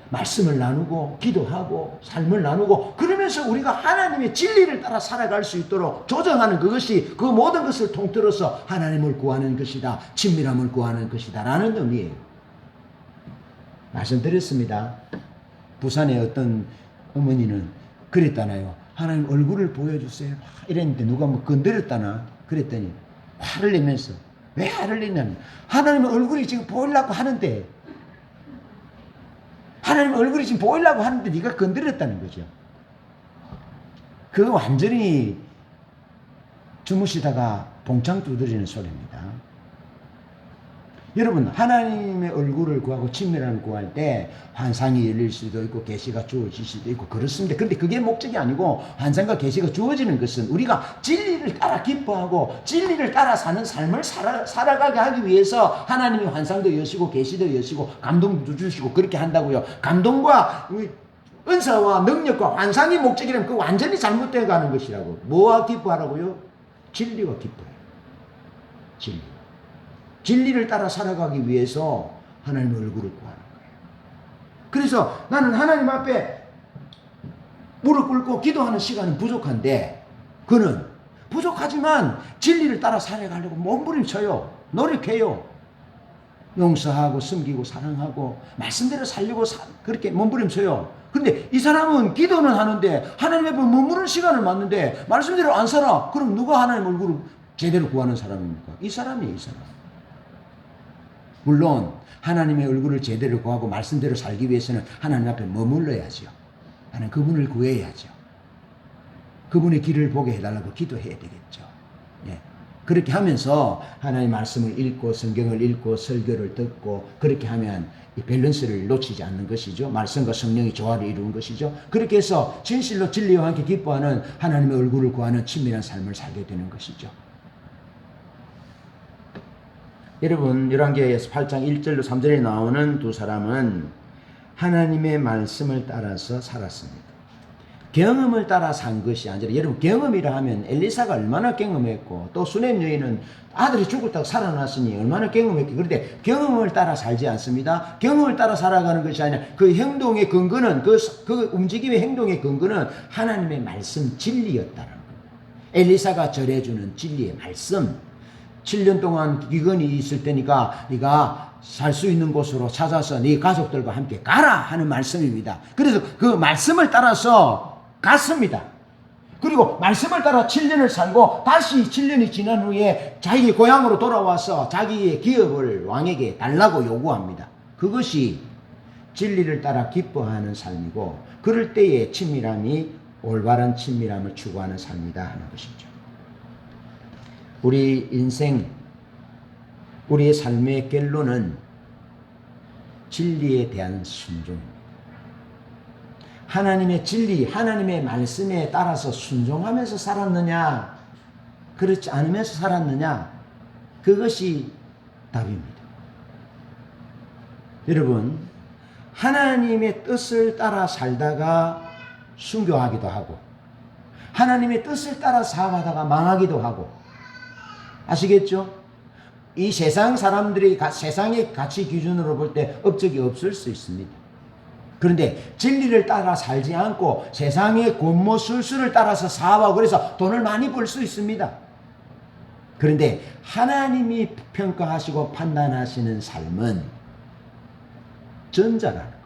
Speaker 1: 말씀을 나누고 기도하고 삶을 나누고 그러면서 우리가 하나님의 진리를 따라 살아갈 수 있도록 조정하는 그것이 그 모든 것을 통틀어서 하나님을 구하는 것이다. 친밀함을 구하는 것이다 라는 의미예요. 말씀드렸습니다. 부산의 어떤 어머니는 그랬잖아요. 하나님 얼굴을 보여주세요. 이랬는데 누가 뭐 건드렸다나 그랬더니 화를 내면서, 왜 화를 내냐면 하나님의 얼굴이 지금 보이려고 하는데, 하나님의 얼굴이 지금 보이려고 하는데 네가 건드렸다는 거죠. 그거 완전히 주무시다가 봉창 두드리는 소리입니다. 여러분, 하나님의 얼굴을 구하고 친밀함을 구할 때 환상이 열릴 수도 있고 계시가 주어질 수도 있고 그렇습니다. 그런데 그게 목적이 아니고, 환상과 계시가 주어지는 것은 우리가 진리를 따라 기뻐하고 진리를 따라 사는 삶을 살아가게 하기 위해서 하나님이 환상도 여시고 계시도 여시고 감동도 주시고 그렇게 한다고요. 감동과 은사와 능력과 환상이 목적이라면 그 완전히 잘못되어 가는 것이라고. 뭐와 기뻐하라고요? 진리와 기뻐해요. 진리. 진리를 따라 살아가기 위해서 하나님의 얼굴을 구하는 거예요. 그래서 나는 하나님 앞에 무릎 꿇고 기도하는 시간은 부족한데, 그는 부족하지만 진리를 따라 살아가려고 몸부림쳐요. 노력해요. 용서하고 섬기고 사랑하고 말씀대로 살려고 그렇게 몸부림쳐요. 그런데 이 사람은 기도는 하는데 하나님 앞에 머무르는 시간을 맞는데 말씀대로 안 살아. 그럼 누가 하나님 얼굴을 제대로 구하는 사람입니까? 이 사람이에요, 이 사람. 물론 하나님의 얼굴을 제대로 구하고 말씀대로 살기 위해서는 하나님 앞에 머물러야죠. 하나님 그분을 구해야죠. 그분의 길을 보게 해달라고 기도해야 되겠죠. 예. 그렇게 하면서 하나님의 말씀을 읽고 성경을 읽고 설교를 듣고 그렇게 하면 이 밸런스를 놓치지 않는 것이죠. 말씀과 성령이 조화를 이루는 것이죠. 그렇게 해서 진실로 진리와 함께 기뻐하는 하나님의 얼굴을 구하는 친밀한 삶을 살게 되는 것이죠. 여러분, 열왕기하에서 8장 1절로 3절에 나오는 두 사람은 하나님의 말씀을 따라서 살았습니다. 경험을 따라 산 것이 아니라, 여러분 경험이라 하면 엘리사가 얼마나 경험했고 또 수넴 여인은 아들이 죽었다고 살아났으니 얼마나 경험했고, 그런데 경험을 따라 살지 않습니다. 경험을 따라 살아가는 것이 아니라 그 행동의 근거는 그 움직임의 행동의 근거는 하나님의 말씀 진리였다는 거예요. 엘리사가 전해주는 진리의 말씀. 7년 동안 기근이 있을 테니까 네가 살 수 있는 곳으로 찾아서 네 가족들과 함께 가라 하는 말씀입니다. 그래서 그 말씀을 따라서 갔습니다. 그리고 말씀을 따라 7년을 살고 다시 7년이 지난 후에 자기 고향으로 돌아와서 자기의 기업을 왕에게 달라고 요구합니다. 그것이 진리를 따라 기뻐하는 삶이고, 그럴 때의 친밀함이 올바른 친밀함을 추구하는 삶이다 하는 것이죠. 우리 인생, 우리의 삶의 결론은 진리에 대한 순종입니다. 하나님의 진리, 하나님의 말씀에 따라서 순종하면서 살았느냐, 그렇지 않으면서 살았느냐, 그것이 답입니다. 여러분, 하나님의 뜻을 따라 살다가 순교하기도 하고, 하나님의 뜻을 따라 사업하다가 망하기도 하고, 아시겠죠? 이 세상 사람들이 세상의 가치 기준으로 볼 때 업적이 없을 수 있습니다. 그런데 진리를 따라 살지 않고 세상의 권모술수를 따라서 사업하고 그래서 돈을 많이 벌 수 있습니다. 그런데 하나님이 평가하시고 판단하시는 삶은 전자라는 겁니다.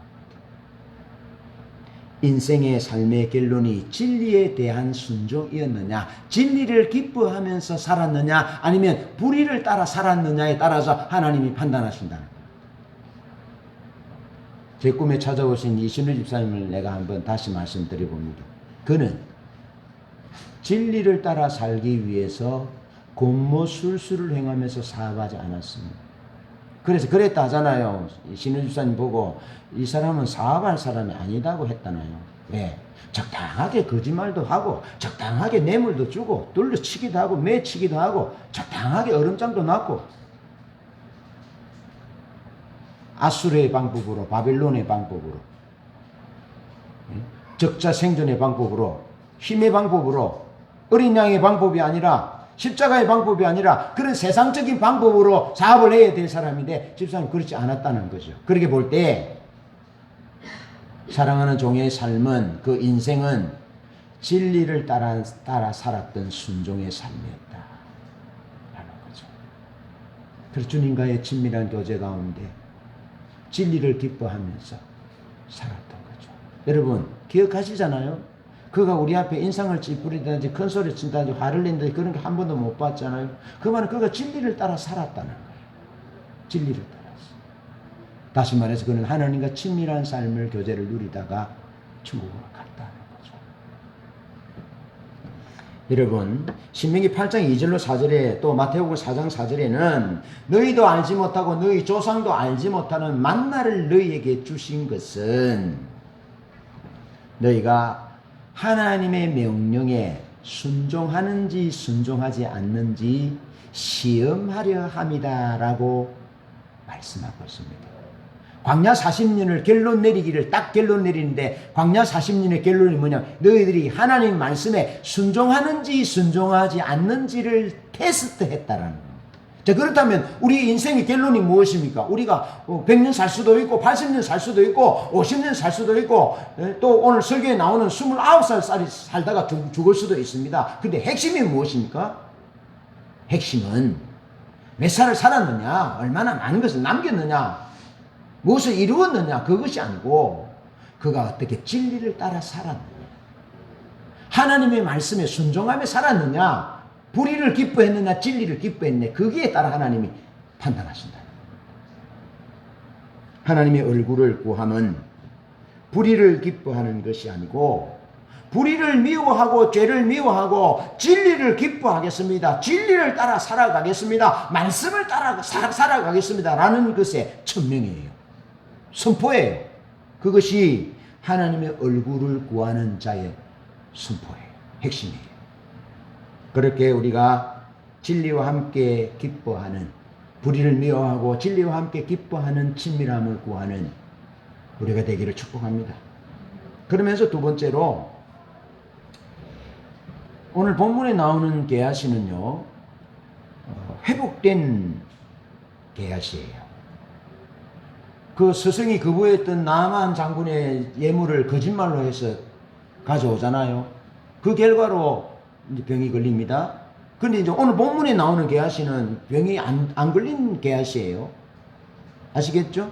Speaker 1: 인생의 삶의 결론이 진리에 대한 순종이었느냐, 진리를 기뻐하면서 살았느냐, 아니면 불의를 따라 살았느냐에 따라서 하나님이 판단하신다는 거예요. 제 꿈에 찾아오신 이신우 집사님을 내가 한번 다시 말씀드려봅니다. 그는 진리를 따라 살기 위해서 권모술수를 행하면서 사업하지 않았습니다. 그래서 그랬다 하잖아요. 신우 집사님 보고 이 사람은 사업할 사람이 아니다고 했잖아요. 왜? 적당하게 거짓말도 하고 적당하게 뇌물도 주고 둘러치기도 하고 매치기도 하고 적당하게 얼음장도 놨고, 아수르의 방법으로, 바빌론의 방법으로, 적자 생존의 방법으로, 힘의 방법으로, 어린 양의 방법이 아니라, 십자가의 방법이 아니라 그런 세상적인 방법으로 사업을 해야 될 사람인데 집사님 그렇지 않았다는 거죠. 그렇게 볼 때 사랑하는 종의 삶은, 그 인생은 진리를 따라 살았던 순종의 삶이었다 라는 거죠. 그래서 주님과의 친밀한 교제 가운데 진리를 기뻐하면서 살았던 거죠. 여러분 기억하시잖아요? 그가 우리 앞에 인상을 찌푸리든지 큰 소리 친다든지 화를 낸다든지 그런 게 한 번도 못 봤잖아요. 그 말은 그가 진리를 따라 살았다는 거예요. 진리를 따라서. 다시 말해서 그는 하나님과 친밀한 삶을, 교제를 누리다가 천국으로 갔다는 거죠. 여러분, 신명기 8장 2절로 4절에 또 마태복음 4장 4절에는 너희도 알지 못하고 너희 조상도 알지 못하는 만나를 너희에게 주신 것은 너희가 하나님의 명령에 순종하는지 순종하지 않는지 시험하려 함이다라고 말씀하고 있습니다. 광야 40년을 결론 내리기를 딱 결론 내리는데, 광야 40년의 결론이 뭐냐? 너희들이 하나님 말씀에 순종하는지 순종하지 않는지를 테스트했다라는 거예요. 자, 그렇다면 우리 인생의 결론이 무엇입니까? 우리가 100년 살 수도 있고 80년 살 수도 있고 50년 살 수도 있고 또 오늘 설교에 나오는 29살 살다가 죽을 수도 있습니다. 근데 핵심이 무엇입니까? 핵심은 몇 살을 살았느냐, 얼마나 많은 것을 남겼느냐, 무엇을 이루었느냐, 그것이 아니고 그가 어떻게 진리를 따라 살았느냐, 하나님의 말씀에 순종하며 살았느냐, 불의를 기뻐했느냐 진리를 기뻐했느냐, 거기에 따라 하나님이 판단하신다. 하나님의 얼굴을 구함은 불의를 기뻐하는 것이 아니고 불의를 미워하고 죄를 미워하고 진리를 기뻐하겠습니다, 진리를 따라 살아가겠습니다, 말씀을 따라 살아가겠습니다 라는 것의 천명이에요. 선포예요. 그것이 하나님의 얼굴을 구하는 자의 선포예요. 핵심이에요. 그렇게 우리가 진리와 함께 기뻐하는, 불의를 미워하고 진리와 함께 기뻐하는 친밀함을 구하는 우리가 되기를 축복합니다. 그러면서 두 번째로 오늘 본문에 나오는 게하시는요, 회복된 게하시예요. 그 스승이 거부했던 나만 장군의 예물을 거짓말로 해서 가져오잖아요. 그 결과로 이제 병이 걸립니다. 근데 이제 오늘 본문에 나오는 게하시는 병이 안 걸린 게하시예요. 아시겠죠?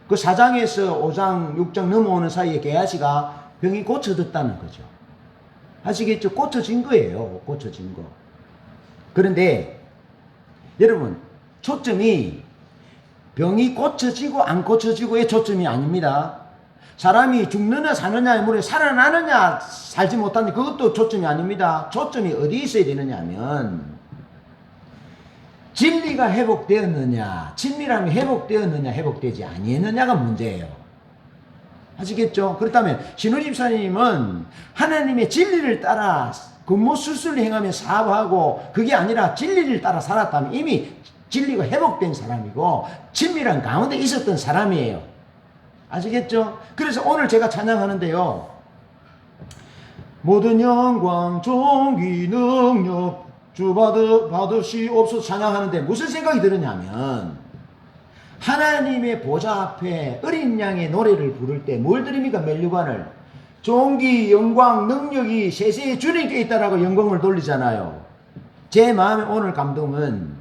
Speaker 1: 그 4장에서 5장, 6장 넘어오는 사이에 게하시가 병이 고쳐졌다는 거죠. 아시겠죠? 고쳐진 거예요. 고쳐진 거. 그런데 여러분, 초점이 병이 고쳐지고 안 고쳐지고의 초점이 아닙니다. 사람이 죽느냐 사느냐의 물에 살아나느냐 살지 못하느냐, 그것도 초점이 아닙니다. 초점이 어디 있어야 되느냐 하면 진리가 회복되었느냐, 친밀함이 회복되었느냐 회복되지 아니했느냐가 문제예요. 아시겠죠? 그렇다면 신우 집사님은 하나님의 진리를 따라 근무술수를 행하며 사업하고 그게 아니라 진리를 따라 살았다면 이미 진리가 회복된 사람이고 친밀한 가운데 있었던 사람이에요. 아시겠죠? 그래서 오늘 제가 찬양하는데요, 모든 영광 존귀 능력 주 받으시옵소서 찬양하는데 무슨 생각이 들었냐면, 하나님의 보좌 앞에 어린 양의 노래를 부를 때 뭘 드립니까? 멜류관을. 존귀 영광 능력이 세세의 주님께 있다라고 영광을 돌리잖아요. 제 마음의 오늘 감동은,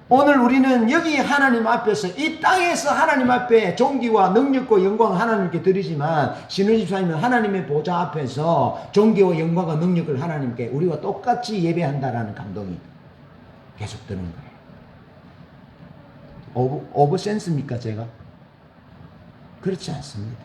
Speaker 1: 오늘 우리는 여기 하나님 앞에서 이 땅에서 하나님 앞에 존귀와 능력과 영광을 하나님께 드리지만, 신우 집사님은 하나님의 보좌 앞에서 존귀와 영광과 능력을 하나님께 우리와 똑같이 예배한다라는 감동이 계속 드는 거예요. 오버센스입니까 제가? 그렇지 않습니다.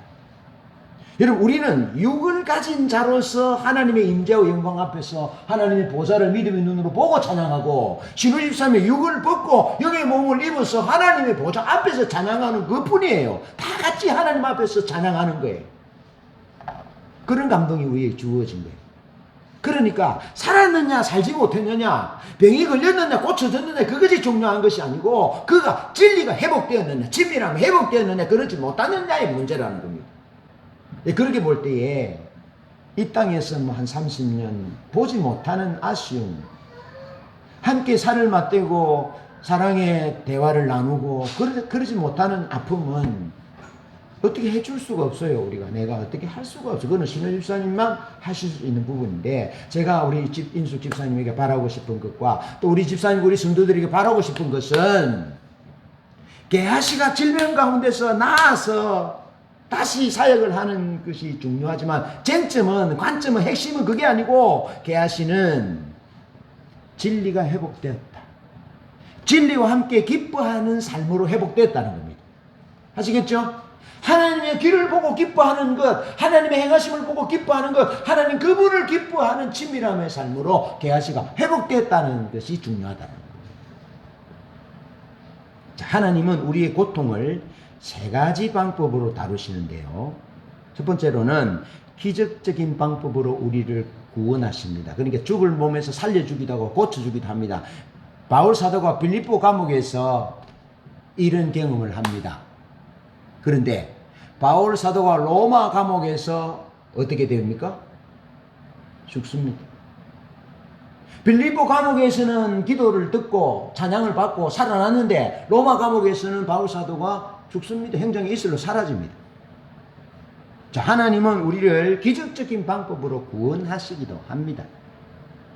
Speaker 1: 여러분, 우리는 육을 가진 자로서 하나님의 임재와 영광 앞에서 하나님의 보좌를 믿음의 눈으로 보고 찬양하고, 신우 집사님의 육을 벗고 영의 몸을 입어서 하나님의 보좌 앞에서 찬양하는 그뿐이에요. 다 같이 하나님 앞에서 찬양하는 거예요. 그런 감동이 우리에게 주어진 거예요. 그러니까 살았느냐 살지 못했느냐, 병이 걸렸느냐 고쳐졌느냐, 그것이 중요한 것이 아니고 그가 진리가 회복되었느냐, 친밀함이 회복되었느냐, 그렇지 못하느냐의 문제라는 겁니다. 그렇게 볼 때에 이 땅에서 뭐 한 30년 보지 못하는 아쉬움, 함께 살을 맞대고 사랑의 대화를 나누고 그러지 못하는 아픔은 어떻게 해줄 수가 없어요. 내가 어떻게 할 수가 없어요. 그거는 신우 집사님만 하실 수 있는 부분인데, 제가 우리 인숙 집사님에게 바라고 싶은 것과 또 우리 집사님, 우리 성도들에게 바라고 싶은 것은, 게하시가 질병 가운데서 나아서 다시 사역을 하는 것이 중요하지만 관점은 핵심은 그게 아니고, 게하시는 진리가 회복되었다, 진리와 함께 기뻐하는 삶으로 회복되었다는 겁니다. 아시겠죠? 하나님의 길을 보고 기뻐하는 것, 하나님의 행하심을 보고 기뻐하는 것, 하나님 그분을 기뻐하는 친밀함의 삶으로 게하시가 회복되었다는 것이 중요하다는 겁니다. 자, 하나님은 우리의 고통을 세 가지 방법으로 다루시는데요. 첫 번째로는 기적적인 방법으로 우리를 구원하십니다. 그러니까 죽을 몸에서 살려주기도 하고 고쳐주기도 합니다. 바울 사도가 빌립보 감옥에서 이런 경험을 합니다. 그런데 바울 사도가 로마 감옥에서 어떻게 됩니까? 죽습니다. 빌립보 감옥에서는 기도를 듣고 찬양을 받고 살아났는데, 로마 감옥에서는 바울 사도가 죽습니다. 행정의 이슬로 사라집니다. 자, 하나님은 우리를 기적적인 방법으로 구원하시기도 합니다.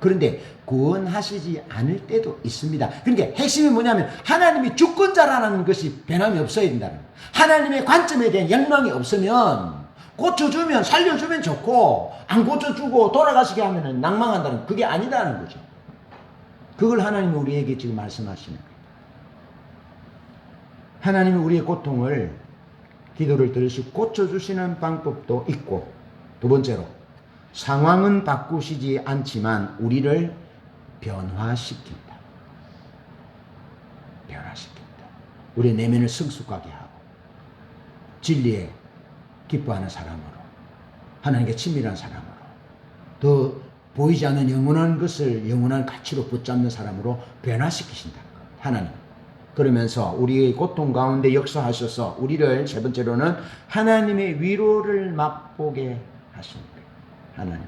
Speaker 1: 그런데 구원하시지 않을 때도 있습니다. 그러니까 핵심이 뭐냐면, 하나님이 주권자라는 것이 변함이 없어야 된다는 거예요. 하나님의 관점에 대한 열망이 없으면, 고쳐주면 살려주면 좋고 안 고쳐주고 돌아가시게 하면 낭망한다는, 그게 아니다는 거죠. 그걸 하나님이 우리에게 지금 말씀하시는 거예요. 하나님이 우리의 고통을, 기도를 들으시고 고쳐주시는 방법도 있고, 두 번째로 상황은 바꾸시지 않지만 우리를 변화시킨다. 우리의 내면을 성숙하게 하고 진리에 기뻐하는 사람으로, 하나님께 친밀한 사람으로, 더 보이지 않는 영원한 것을 영원한 가치로 붙잡는 사람으로 변화시키신다. 하나님. 그러면서 우리의 고통 가운데 역사하셔서 우리를, 세 번째로는 하나님의 위로를 맛보게 하십니다. 하나님.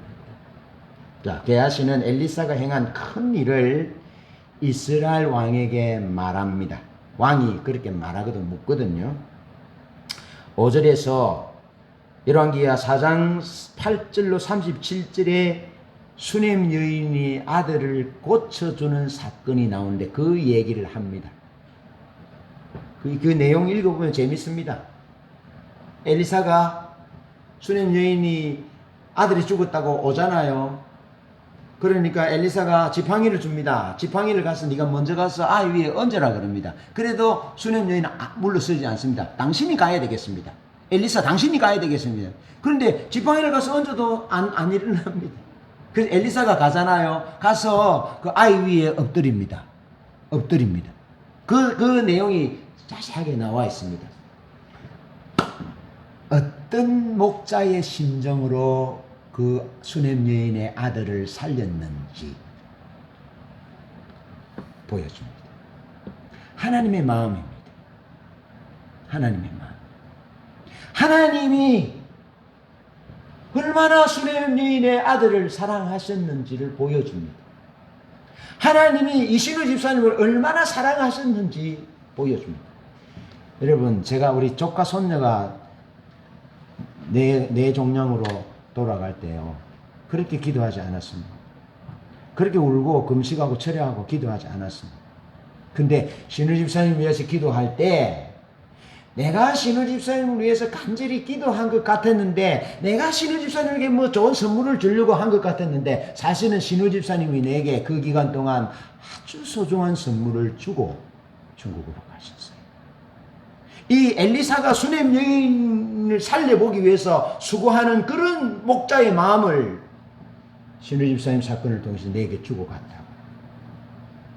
Speaker 1: 자, 게하시는 엘리사가 행한 큰 일을 이스라엘 왕에게 말합니다. 왕이 그렇게 말하거든, 묻거든요. 5절에서 열왕기하 4장 8절로 37절에 수넴 여인이 아들을 고쳐주는 사건이 나오는데 그 얘기를 합니다. 그 내용 읽어보면 재밌습니다. 엘리사가 수넴 여인이 아들이 죽었다고 오잖아요. 그러니까 엘리사가 지팡이를 줍니다. 지팡이를 가서 네가 먼저 가서 아이 위에 얹으라 그럽니다. 그래도 수넴 여인은 물러서지 않습니다. 당신이 가야 되겠습니다. 엘리사 당신이 가야 되겠습니다. 그런데 지팡이를 가서 얹어도 안 일어납니다. 그래서 엘리사가 가잖아요. 가서 그 아이 위에 엎드립니다. 엎드립니다. 그 내용이 자세하게 나와 있습니다. 어떤 목자의 심정으로 그 수넴 여인의 아들을 살렸는지 보여줍니다. 하나님의 마음입니다. 하나님의 마음. 하나님이 얼마나 수넴 여인의 아들을 사랑하셨는지를 보여줍니다. 하나님이 이신우 집사님을 얼마나 사랑하셨는지 보여줍니다. 여러분, 제가 우리 조카 손녀가 내 종량으로 돌아갈 때요, 그렇게 기도하지 않았습니다. 그렇게 울고 금식하고 철회하고 기도하지 않았습니다. 근데 신우 집사님 위해서 기도할 때 내가 신우 집사님을 위해서 간절히 기도한 것 같았는데, 내가 신우 집사님에게 뭐 좋은 선물을 주려고 한 것 같았는데, 사실은 신우 집사님이 내게 그 기간 동안 아주 소중한 선물을 주고 중국으로 가셨어요. 이 엘리사가 수넴 여인을 살려보기 위해서 수고하는 그런 목자의 마음을 신우 집사님 사건을 통해서 내게 주고 갔다고.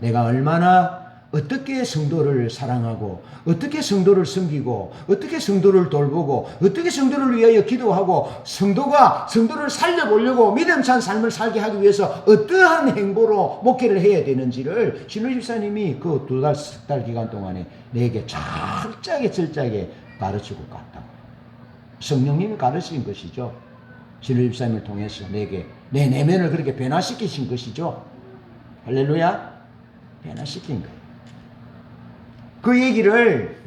Speaker 1: 내가 얼마나 어떻게 성도를 사랑하고, 어떻게 성도를 섬기고, 어떻게 성도를 돌보고, 어떻게 성도를 위하여 기도하고, 성도를 살려보려고 믿음찬 삶을 살게 하기 위해서 어떠한 행보로 목회를 해야 되는지를 신우 집사님이 그 2달, 3달 기간 동안에 내게 철저하게 가르치고 갔다고. 성령님이 가르친 것이죠. 신우 집사님을 통해서 내게 내 내면을 그렇게 변화시키신 것이죠. 할렐루야. 변화시킨 거예요. 그 얘기를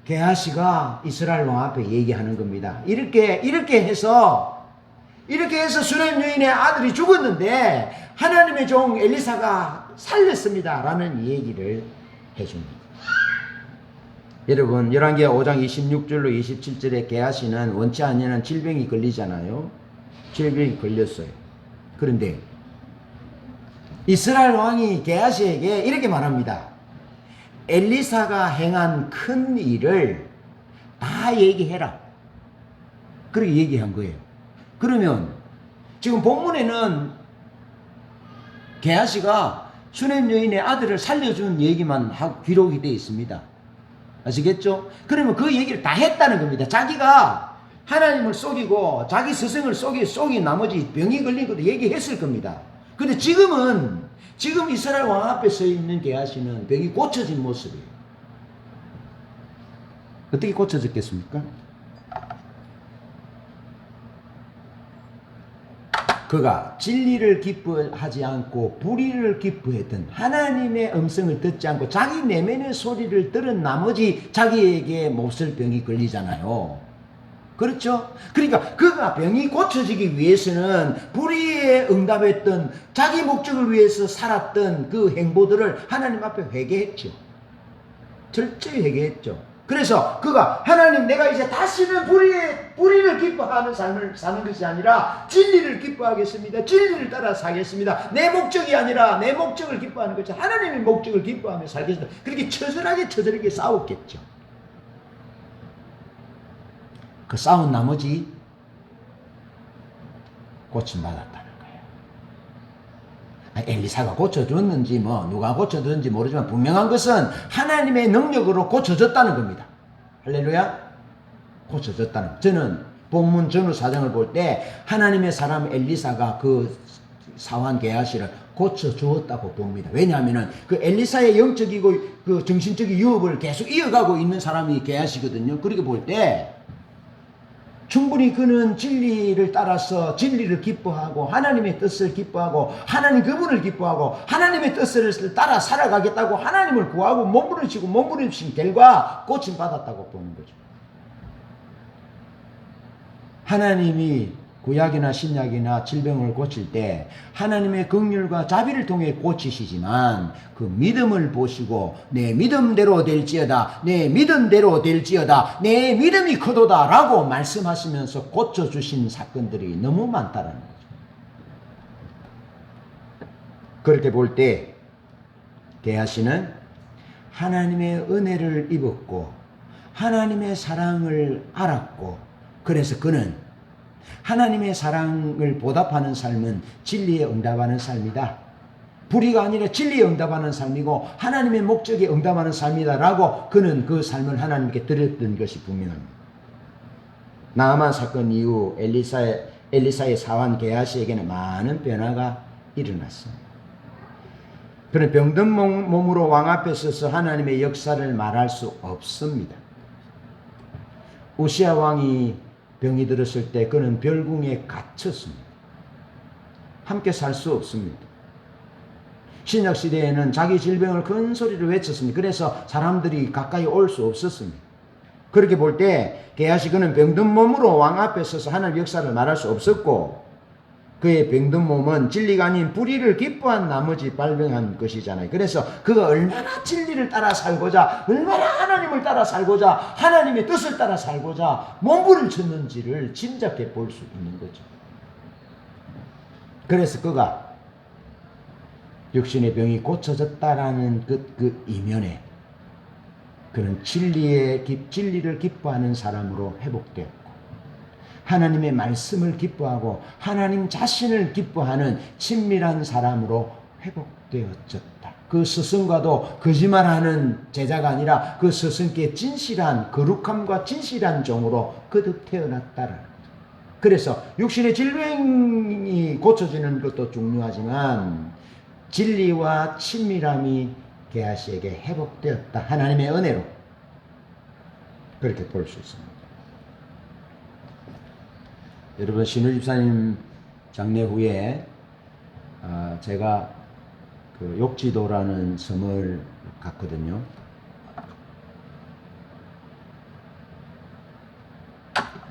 Speaker 1: 게하시가 이스라엘 왕 앞에 얘기하는 겁니다. 이렇게 해서 수넴 여인의 아들이 죽었는데 하나님의 종 엘리사가 살렸습니다 라는 얘기를 해줍니다. 여러분, 열왕기하 5장 26절로 27절에 게하시는 원치 않는 질병이 걸리잖아요. 질병이 걸렸어요. 그런데 이스라엘 왕이 게하시에게 이렇게 말합니다. 엘리사가 행한 큰 일을 다 얘기해라. 그렇게 얘기한 거예요. 그러면 지금 본문에는 게하시가 수넴 여인의 아들을 살려준 얘기만 기록이 되어 있습니다. 아시겠죠? 그러면 그 얘기를 다 했다는 겁니다. 자기가 하나님을 속이고 자기 스승을 속인 나머지 병이 걸린 것도 얘기했을 겁니다. 근데 지금 이스라엘 왕 앞에 서 있는 게하시는 병이 고쳐진 모습이에요. 어떻게 고쳐졌겠습니까? 그가 진리를 기뻐하지 않고 불의를 기뻐했던, 하나님의 음성을 듣지 않고 자기 내면의 소리를 들은 나머지 자기에게 몹쓸 병이 걸리잖아요. 그렇죠? 그러니까 그가 병이 고쳐지기 위해서는 불의에 응답했던, 자기 목적을 위해서 살았던 그 행보들을 하나님 앞에 회개했죠. 철저히 회개했죠. 그래서 그가 하나님, 내가 이제 다시는 불의를 기뻐하는 삶을 사는 것이 아니라 진리를 기뻐하겠습니다. 진리를 따라 사겠습니다. 내 목적이 아니라 내 목적을 기뻐하는 것이 하나님의 목적을 기뻐하며 살겠습니다. 그렇게 처절하게 싸웠겠죠. 그 싸운 나머지 고침받았다는 거예요. 엘리사가 고쳐줬는지 누가 고쳐줬는지 모르지만 분명한 것은 하나님의 능력으로 고쳐졌다는 겁니다. 할렐루야. 고쳐졌다는 거예요. 저는 본문 전후 사정을 볼 때 하나님의 사람 엘리사가 그 사환 게하시를 고쳐주었다고 봅니다. 왜냐하면 그 엘리사의 영적이고 그 정신적인 유업을 계속 이어가고 있는 사람이 게하시거든요. 그렇게 볼 때 충분히 그는 진리를 따라서 진리를 기뻐하고 하나님의 뜻을 기뻐하고 하나님 그분을 기뻐하고 하나님의 뜻을 따라 살아가겠다고 하나님을 구하고 몸부림치고 몸부림친 결과 고침받았다고 보는 거죠. 하나님이 구약이나 신약이나 질병을 고칠 때 하나님의 긍휼과 자비를 통해 고치시지만 그 믿음을 보시고 내 믿음대로 될지어다, 내 믿음대로 될지어다, 내 믿음이 크도다 라고 말씀하시면서 고쳐주신 사건들이 너무 많다라는 거죠. 그렇게 볼 때 게하시는 하나님의 은혜를 입었고 하나님의 사랑을 알았고, 그래서 그는 하나님의 사랑을 보답하는 삶은 진리에 응답하는 삶이다. 불의가 아니라 진리에 응답하는 삶이고 하나님의 목적에 응답하는 삶이다라고 그는 그 삶을 하나님께 드렸던 것이 분명합니다. 나아만 사건 이후 엘리사의 사환 게하시에게는 많은 변화가 일어났습니다. 그는 병든 몸으로 왕 앞에 서서 하나님의 역사를 말할 수 없습니다. 우시야 왕이 병이 들었을 때 그는 별궁에 갇혔습니다. 함께 살 수 없습니다. 신약 시대에는 자기 질병을 큰 소리로 외쳤습니다. 그래서 사람들이 가까이 올 수 없었습니다. 그렇게 볼 때 게하시 그는 병든 몸으로 왕 앞에 서서 하나님의 역사를 말할 수 없었고, 그의 병든 몸은 진리가 아닌 불의를 기뻐한 나머지 발병한 것이잖아요. 그래서 그가 얼마나 진리를 따라 살고자, 얼마나 하나님을 따라 살고자, 하나님의 뜻을 따라 살고자 몸부림쳤는지를 짐작해 볼 수 있는 거죠. 그래서 그가 육신의 병이 고쳐졌다라는 그 이면에 그는 진리를 기뻐하는 사람으로 회복되었고, 하나님의 말씀을 기뻐하고 하나님 자신을 기뻐하는 친밀한 사람으로 회복되어졌다. 그 스승과도 거짓말하는 제자가 아니라 그 스승께 진실한 거룩함과 진실한 종으로 거듭 태어났다라는 거죠. 그래서 육신의 질병이 고쳐지는 것도 중요하지만 진리와 친밀함이 게하시에게 회복되었다. 하나님의 은혜로 그렇게 볼 수 있습니다. 여러분, 신우 집사님 장례 후에 제가 그 욕지도라는 섬을 갔거든요.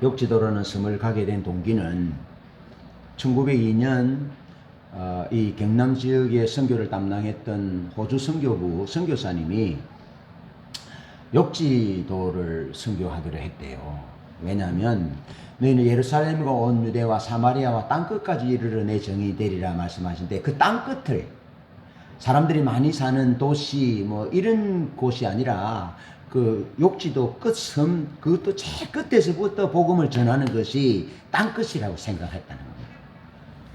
Speaker 1: 욕지도라는 섬을 가게 된 동기는 1902년 이 경남 지역의 선교를 담당했던 호주 선교부 선교사님이 욕지도를 선교하기로 했대요. 왜냐하면 너희는 예루살렘과 온 유대와 사마리아와 땅끝까지 이르러 내 정이 되리라 말씀하신데, 그 땅끝을 사람들이 많이 사는 도시 뭐 이런 곳이 아니라 그 욕지도 끝섬, 그것도 제일 끝에서부터 복음을 전하는 것이 땅끝이라고 생각했다는 겁니다.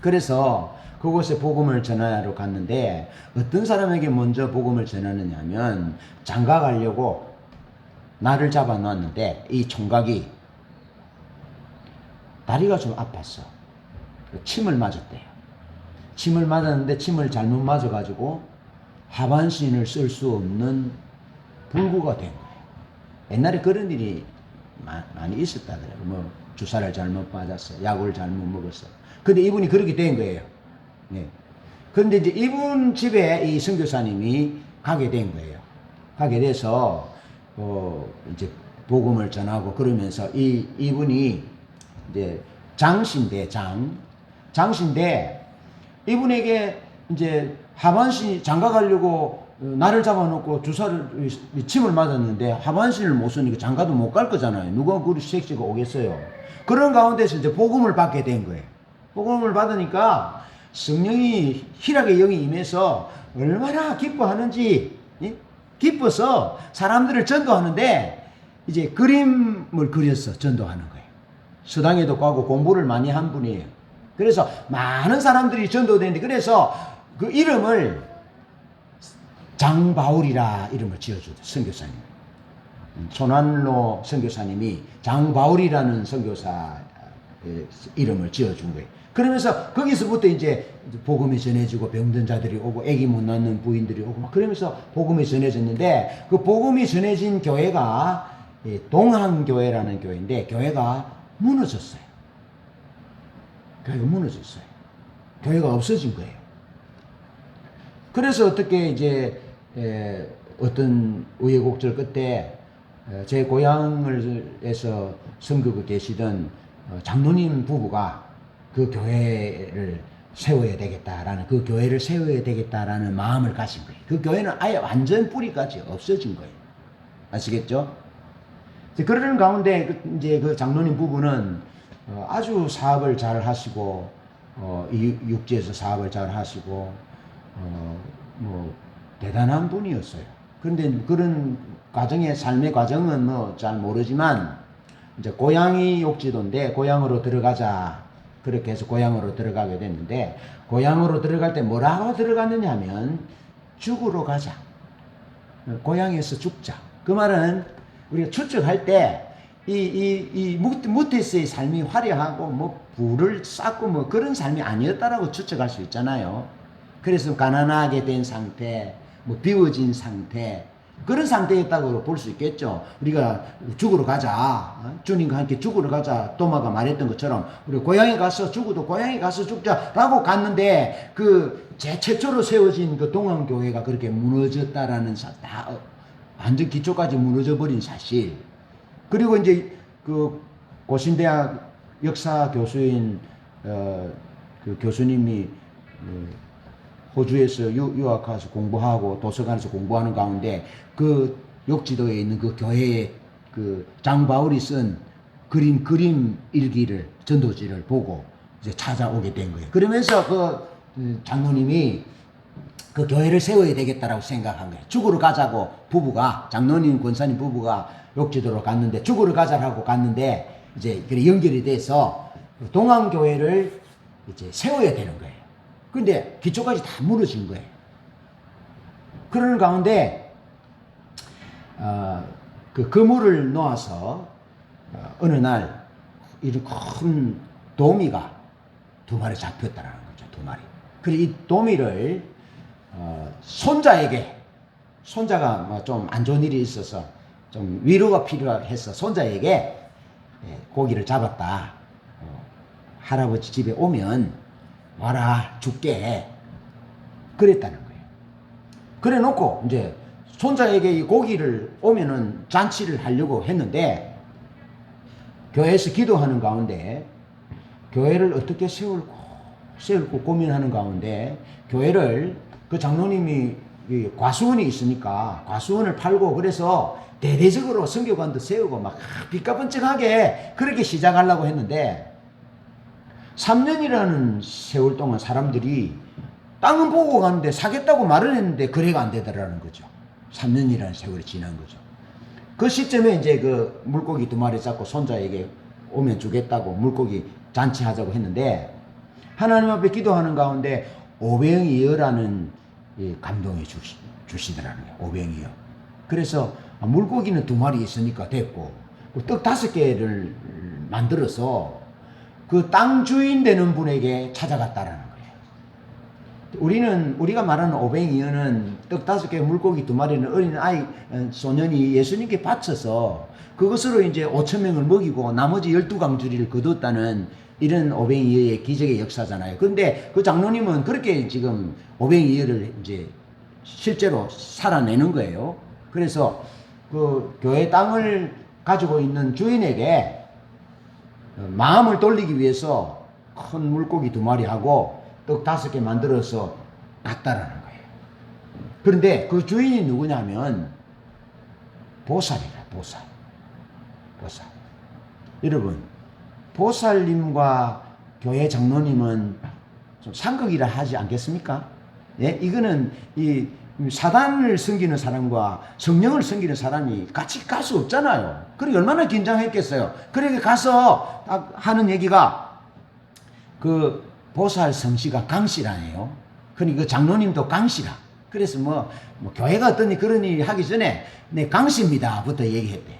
Speaker 1: 그래서 그곳에 복음을 전하러 갔는데 어떤 사람에게 먼저 복음을 전하느냐 하면, 장가 가려고 나를 잡아 놨는데 이 총각이 다리가 좀 아팠어. 침을 맞았대요. 침을 맞았는데 침을 잘못 맞아가지고 하반신을 쓸 수 없는 불구가 된 거예요. 옛날에 그런 일이 많이 있었다더라고요. 뭐 주사를 잘못 맞았어, 약을 잘못 먹었어. 근데 이분이 그렇게 된 거예요. 네. 그런데 이제 이분 집에 이 선교사님이 가게 된 거예요. 가게 돼서 이제 복음을 전하고 그러면서 이분이 이제 장신데 이분에게 이제 하반신 장가 가려고 나를 잡아놓고 주사를 침을 맞았는데 하반신을 못 쓰니까 장가도 못 갈 거잖아요. 누가 그리 섹시가 오겠어요. 그런 가운데서 이제 복음을 받게 된 거예요. 복음을 받으니까 성령이 희락의 영이 임해서 얼마나 기뻐하는지, 기뻐서 사람들을 전도하는데 이제 그림을 그려서 전도하는 거예요. 서당에도 가고 공부를 많이 한 분이에요. 그래서 많은 사람들이 전도되는데, 그래서 그 이름을 장바울이라 이름을 지어주죠. 선교사님. 손환로 선교사님이 장바울이라는 선교사 이름을 지어준 거예요. 그러면서 거기서부터 이제 복음이 전해지고 병든 자들이 오고 아기 못 낳는 부인들이 오고 막 그러면서 복음이 전해졌는데, 그 복음이 전해진 교회가 동항교회라는 교회인데 교회가 무너졌어요. 교회가 무너졌어요. 교회가 없어진 거예요. 그래서 어떻게 이제 어떤 우여곡절 끝에 제 고향에서 선교가 계시던 장로님 부부가 그 교회를 세워야 되겠다라는, 그 교회를 세워야 되겠다라는 마음을 가진 거예요. 그 교회는 아예 완전 뿌리까지 없어진 거예요. 아시겠죠? 그러는 가운데 이제 그 장로님 부부는 아주 사업을 잘 하시고 이 육지에서 사업을 잘 하시고 뭐 대단한 분이었어요. 그런데 그런 과정의 삶의 과정은 뭐 잘 모르지만 이제 고향이 욕지도인데 고향으로 들어가자, 그렇게 해서 고향으로 들어가게 됐는데, 고향으로 들어갈 때 뭐라고 들어갔느냐 하면 죽으러 가자, 고향에서 죽자. 그 말은 우리가 추측할 때 이 무테스의 삶이 화려하고 뭐 부를 쌓고 뭐 그런 삶이 아니었다라고 추측할 수 있잖아요. 그래서 가난하게 된 상태, 뭐 비워진 상태, 그런 상태였다고 볼 수 있겠죠. 우리가 죽으러 가자, 주님과 함께 죽으러 가자, 도마가 말했던 것처럼 우리 고향에 가서 죽어도 고향에 가서 죽자라고 갔는데, 그 최초로 세워진 그 동안교회가 그렇게 무너졌다라는 다 완전 기초까지 무너져 버린 사실. 그리고 이제 그 고신대학 역사 교수인 그 교수님이 호주에서 유학가서 공부하고 도서관에서 공부하는 가운데 그 욕지도에 있는 그 교회에 그 장바울이 쓴 그림 일기를, 전도지를 보고 이제 찾아오게 된 거예요. 그러면서 그 장로님이 그 교회를 세워야 되겠다라고 생각한 거예요. 죽으러 가자고 부부가, 장로님 권사님 부부가 욕지도로 갔는데, 죽으러 가자라고 갔는데 이제 연결이 돼서 동안교회를 이제 세워야 되는 거예요. 근데 기초까지 다 무너진 거예요. 그러는 가운데 그 그물을 놓아서 어느 날 이런 큰 도미가 2마리 잡혔다라는 거죠. 2마리. 그리고 이 도미를 손자에게, 손자가 좀 안 좋은 일이 있어서 좀 위로가 필요해서 손자에게 고기를 잡았다, 할아버지 집에 오면 와라, 줄게, 그랬다는 거예요. 그래 놓고 이제 손자에게 이 고기를 오면은 잔치를 하려고 했는데, 교회에서 기도하는 가운데 교회를 어떻게 세울고 고민하는 가운데, 교회를 그 장로님이 과수원이 있으니까 과수원을 팔고, 그래서 대대적으로 선교관도 세우고 막 빚가번쩍하게 그렇게 시작하려고 했는데, 3년이라는 세월 동안 사람들이 땅은 보고 가는데 사겠다고 말을 했는데 거래가 안 되더라는 거죠. 3년이라는 세월이 지난 거죠. 그 시점에 이제 그 물고기 2마리 잡고 손자에게 오면 주겠다고 물고기 잔치하자고 했는데, 하나님 앞에 기도하는 가운데 오병이어라는 감동이 주시더라는 거예요. 오병이어. 그래서 물고기는 2마리 있으니까 됐고, 떡 5개를 만들어서 그 땅 주인 되는 분에게 찾아갔다라는 거예요. 우리가 말하는 오병이어는 떡 5개, 물고기 2마리는 어린 아이, 소년이 예수님께 바쳐서 그것으로 이제 5,000명을 먹이고 나머지 12강주리를 거뒀다는 이런 오병이어의 기적의 역사잖아요. 그런데 그 장로님은 그렇게 지금 오병이어를 이제 실제로 살아내는 거예요. 그래서 그 교회 땅을 가지고 있는 주인에게 마음을 돌리기 위해서 큰 물고기 2마리 하고 떡 5개 만들어서 갔다라는 거예요. 그런데 그 주인이 누구냐면 보살이라, 보살. 여러분, 보살님과 교회 장로님은 좀 상극이라 하지 않겠습니까? 예? 이거는 이 사단을 섬기는 사람과 성령을 섬기는 사람이 같이 갈 수 없잖아요. 그러니 얼마나 긴장했겠어요. 그러니까 가서 하는 얘기가 그 보살 성씨가 강씨라네요. 그러니까 그 장로님도 강씨라. 그래서 뭐 교회가 어떤 그런 일 하기 전에 네, 강씨입니다부터 얘기했대요.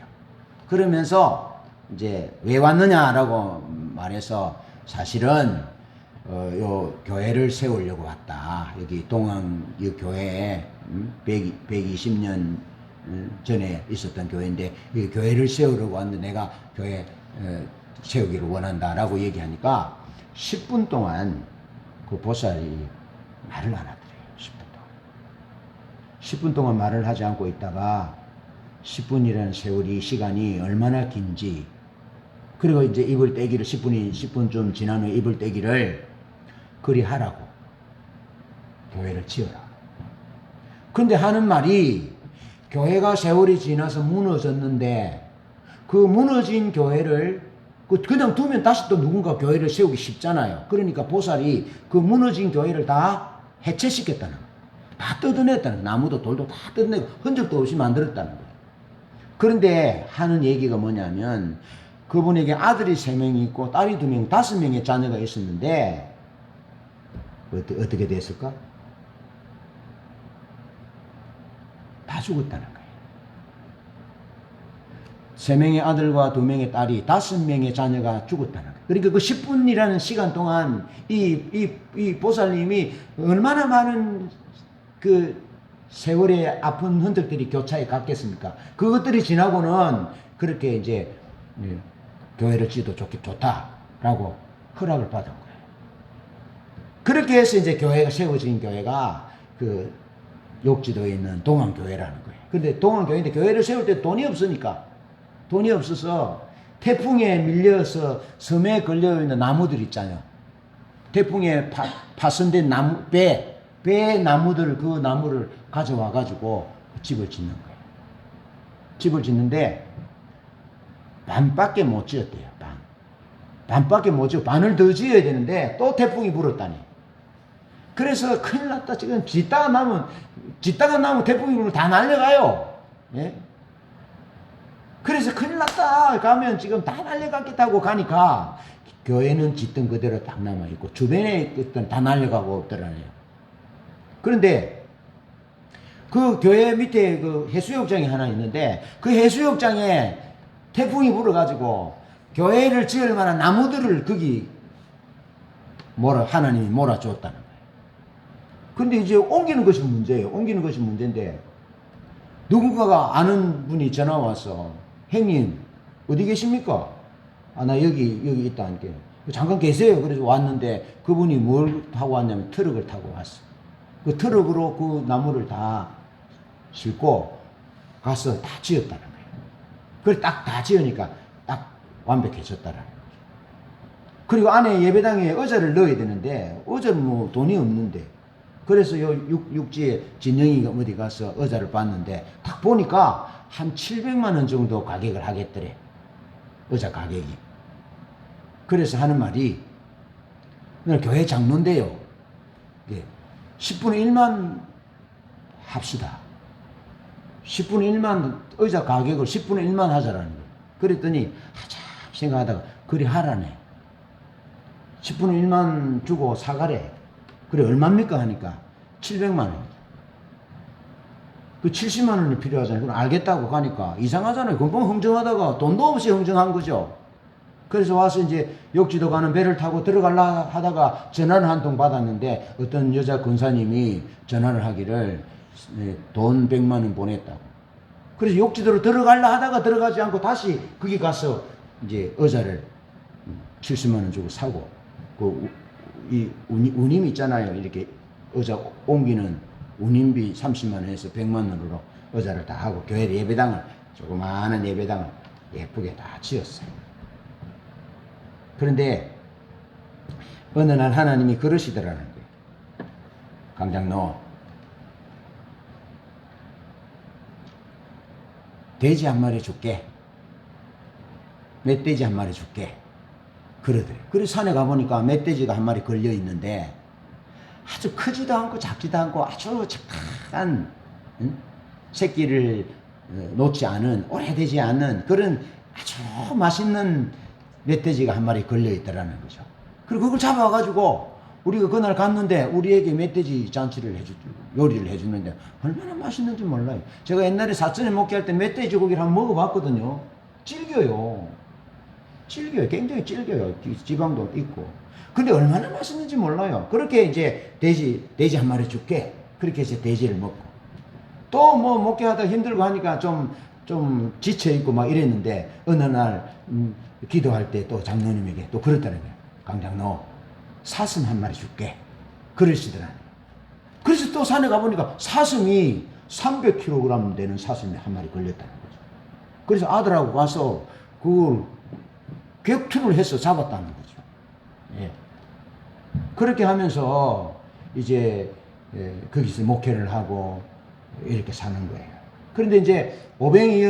Speaker 1: 그러면서 이제 왜 왔느냐라고 말해서 사실은 요 교회를 세우려고 왔다. 여기 동안 이 교회에 120년 전에 있었던 교회인데 이 교회를 세우려고 왔는데 내가 교회 세우기를 원한다라고 얘기하니까 10분 동안 그 보살이 말을 안 하더래요. 10분 동안 말을 하지 않고 있다가 10분이라는 세월이 시간이 얼마나 긴지, 그리고 이제 입을 떼기를 10분쯤 지난 후에 입을 떼기를 그리 하라고, 교회를 지어라. 근데 하는 말이 교회가 세월이 지나서 무너졌는데 그 무너진 교회를 그냥 두면 다시 또 누군가 교회를 세우기 쉽잖아요. 그러니까 보살이 그 무너진 교회를 다 해체시켰다는 거예요. 다 뜯어냈다는 거예요. 나무도 돌도 다 뜯어내고 흔적도 없이 만들었다는 거예요. 그런데 하는 얘기가 뭐냐면 그분에게 아들이 3명이 있고 딸이 2명, 5명의 자녀가 있었는데 어떻게 됐을까? 다 죽었다는 거예요. 3명의 아들과 2명의 딸이 5명의 자녀가 죽었다는 거예요. 그러니까 그 10분이라는 시간 동안 이 보살님이 얼마나 많은 그 세월의 아픈 흔적들이 교차에 갔겠습니까? 그것들이 지나고는 그렇게 이제 교회를 지어도 좋다라고 허락을 받은 거예요. 그렇게 해서 이제 교회가 세워진 교회가 그 욕지도에 있는 동안교회라는 거예요. 근데 동안교회인데 교회를 세울 때 돈이 없어서 태풍에 밀려서 섬에 걸려있는 나무들 있잖아요. 태풍에 파손된 나무, 배 나무들, 그 나무를 가져와가지고 집을 짓는 거예요. 집을 짓는데 반밖에 못 지었대요. 반밖에 못 지어. 반을 더 지어야 되는데 또 태풍이 불었다니. 그래서 큰일 났다. 지금 짓다가 나면 태풍이 불면 다 날려가요. 예? 그래서 큰일 났다. 가면 지금 다 날려갔겠다고 가니까 교회는 짓던 그대로 딱 남아있고 주변에 있던 다 날려가고 없더라네요. 그런데 그 교회 밑에 그 해수욕장이 하나 있는데 그 해수욕장에 태풍이 불어가지고 교회를 지을 만한 나무들을 거기 하나님이 몰아주었다는 거예요. 근데 이제 옮기는 것이 문제예요. 옮기는 것이 문제인데 누군가가 아는 분이 전화 와서 형님 어디 계십니까? 아, 나 여기 있다 할게요. 잠깐 계세요. 그래서 왔는데 그분이 뭘 타고 왔냐면 트럭을 타고 왔어. 그 트럭으로 그 나무를 다 싣고 가서 다 지었다는 거예요. 그래 딱 다 지으니까 딱 완벽해졌다라는 거죠. 그리고 안에 예배당에 의자를 넣어야 되는데 의자는 뭐 돈이 없는데 그래서 요 육지에 진영이가 어디 가서 의자를 봤는데 딱 보니까 한 700만 원 정도 가격을 하겠더래. 의자 가격이. 그래서 하는 말이 오늘 교회 장로인데요. 예, 10분의 1만 합시다. 10분의 1만 의자 가격을 10분의 1만 하자라는 거예요. 그랬더니 하자 생각하다가 그리 하라네. 10분의 1만 주고 사가래. 그래 얼마입니까 하니까 700만 원. 그 70만 원이 필요하잖아요. 그럼 알겠다고 가니까 이상하잖아요. 금방 흥정하다가 돈도 없이 흥정한 거죠. 그래서 와서 이제 욕지도 가는 배를 타고 들어가려 하다가 전화를 한 통 받았는데 어떤 여자 권사님이 전화를 하기를 돈 100만 원 보냈다고. 그래서 욕지도로 들어가려 하다가 들어가지 않고 다시 거기 가서 이제 의자를 70만 원 주고 사고 이 운임 있잖아요. 이렇게 의자 옮기는 운임비 30만 원 해서 100만 원으로 의자를 다 하고 교회 예배당을 조그마한 예배당을 예쁘게 다 지었어요. 그런데 어느 날 하나님이 그러시더라는 거예요. 강장로 돼지 한 마리 줄게. 멧돼지 한 마리 줄게. 그러더래요. 그래서 산에 가보니까 멧돼지가 한 마리 걸려 있는데 아주 크지도 않고 작지도 않고 아주 착한 새끼를 놓지 않은 오래되지 않은 그런 아주 맛있는 멧돼지가 한 마리 걸려 있더라는 거죠. 그리고 그걸 잡아가지고 우리가 그날 갔는데 우리에게 멧돼지 잔치를 요리를 해주는데 얼마나 맛있는지 몰라요. 제가 옛날에 사천에 목회할 때 멧돼지 고기를 한번 먹어봤거든요. 질겨요. 굉장히 질겨요. 지방도 있고. 근데 얼마나 맛있는지 몰라요. 그렇게 이제 돼지 한 마리 줄게. 그렇게 해서 돼지를 먹고. 또 뭐 목회하다 힘들고 하니까 좀 좀 지쳐있고 막 이랬는데, 어느 날, 기도할 때 또 장로님에게 또 그랬다는 거예요. 강장로, 사슴 한 마리 줄게. 그러시더라고요. 그래서 또 산에 가보니까 사슴이 300kg 되는 사슴이 한 마리 걸렸다는 거죠. 그래서 아들하고 가서 그걸 격투를 해서 잡았다는 거죠. 예. 그렇게 하면서 이제 거기서 목회를 하고 이렇게 사는 거예요. 그런데 이제 오뱅이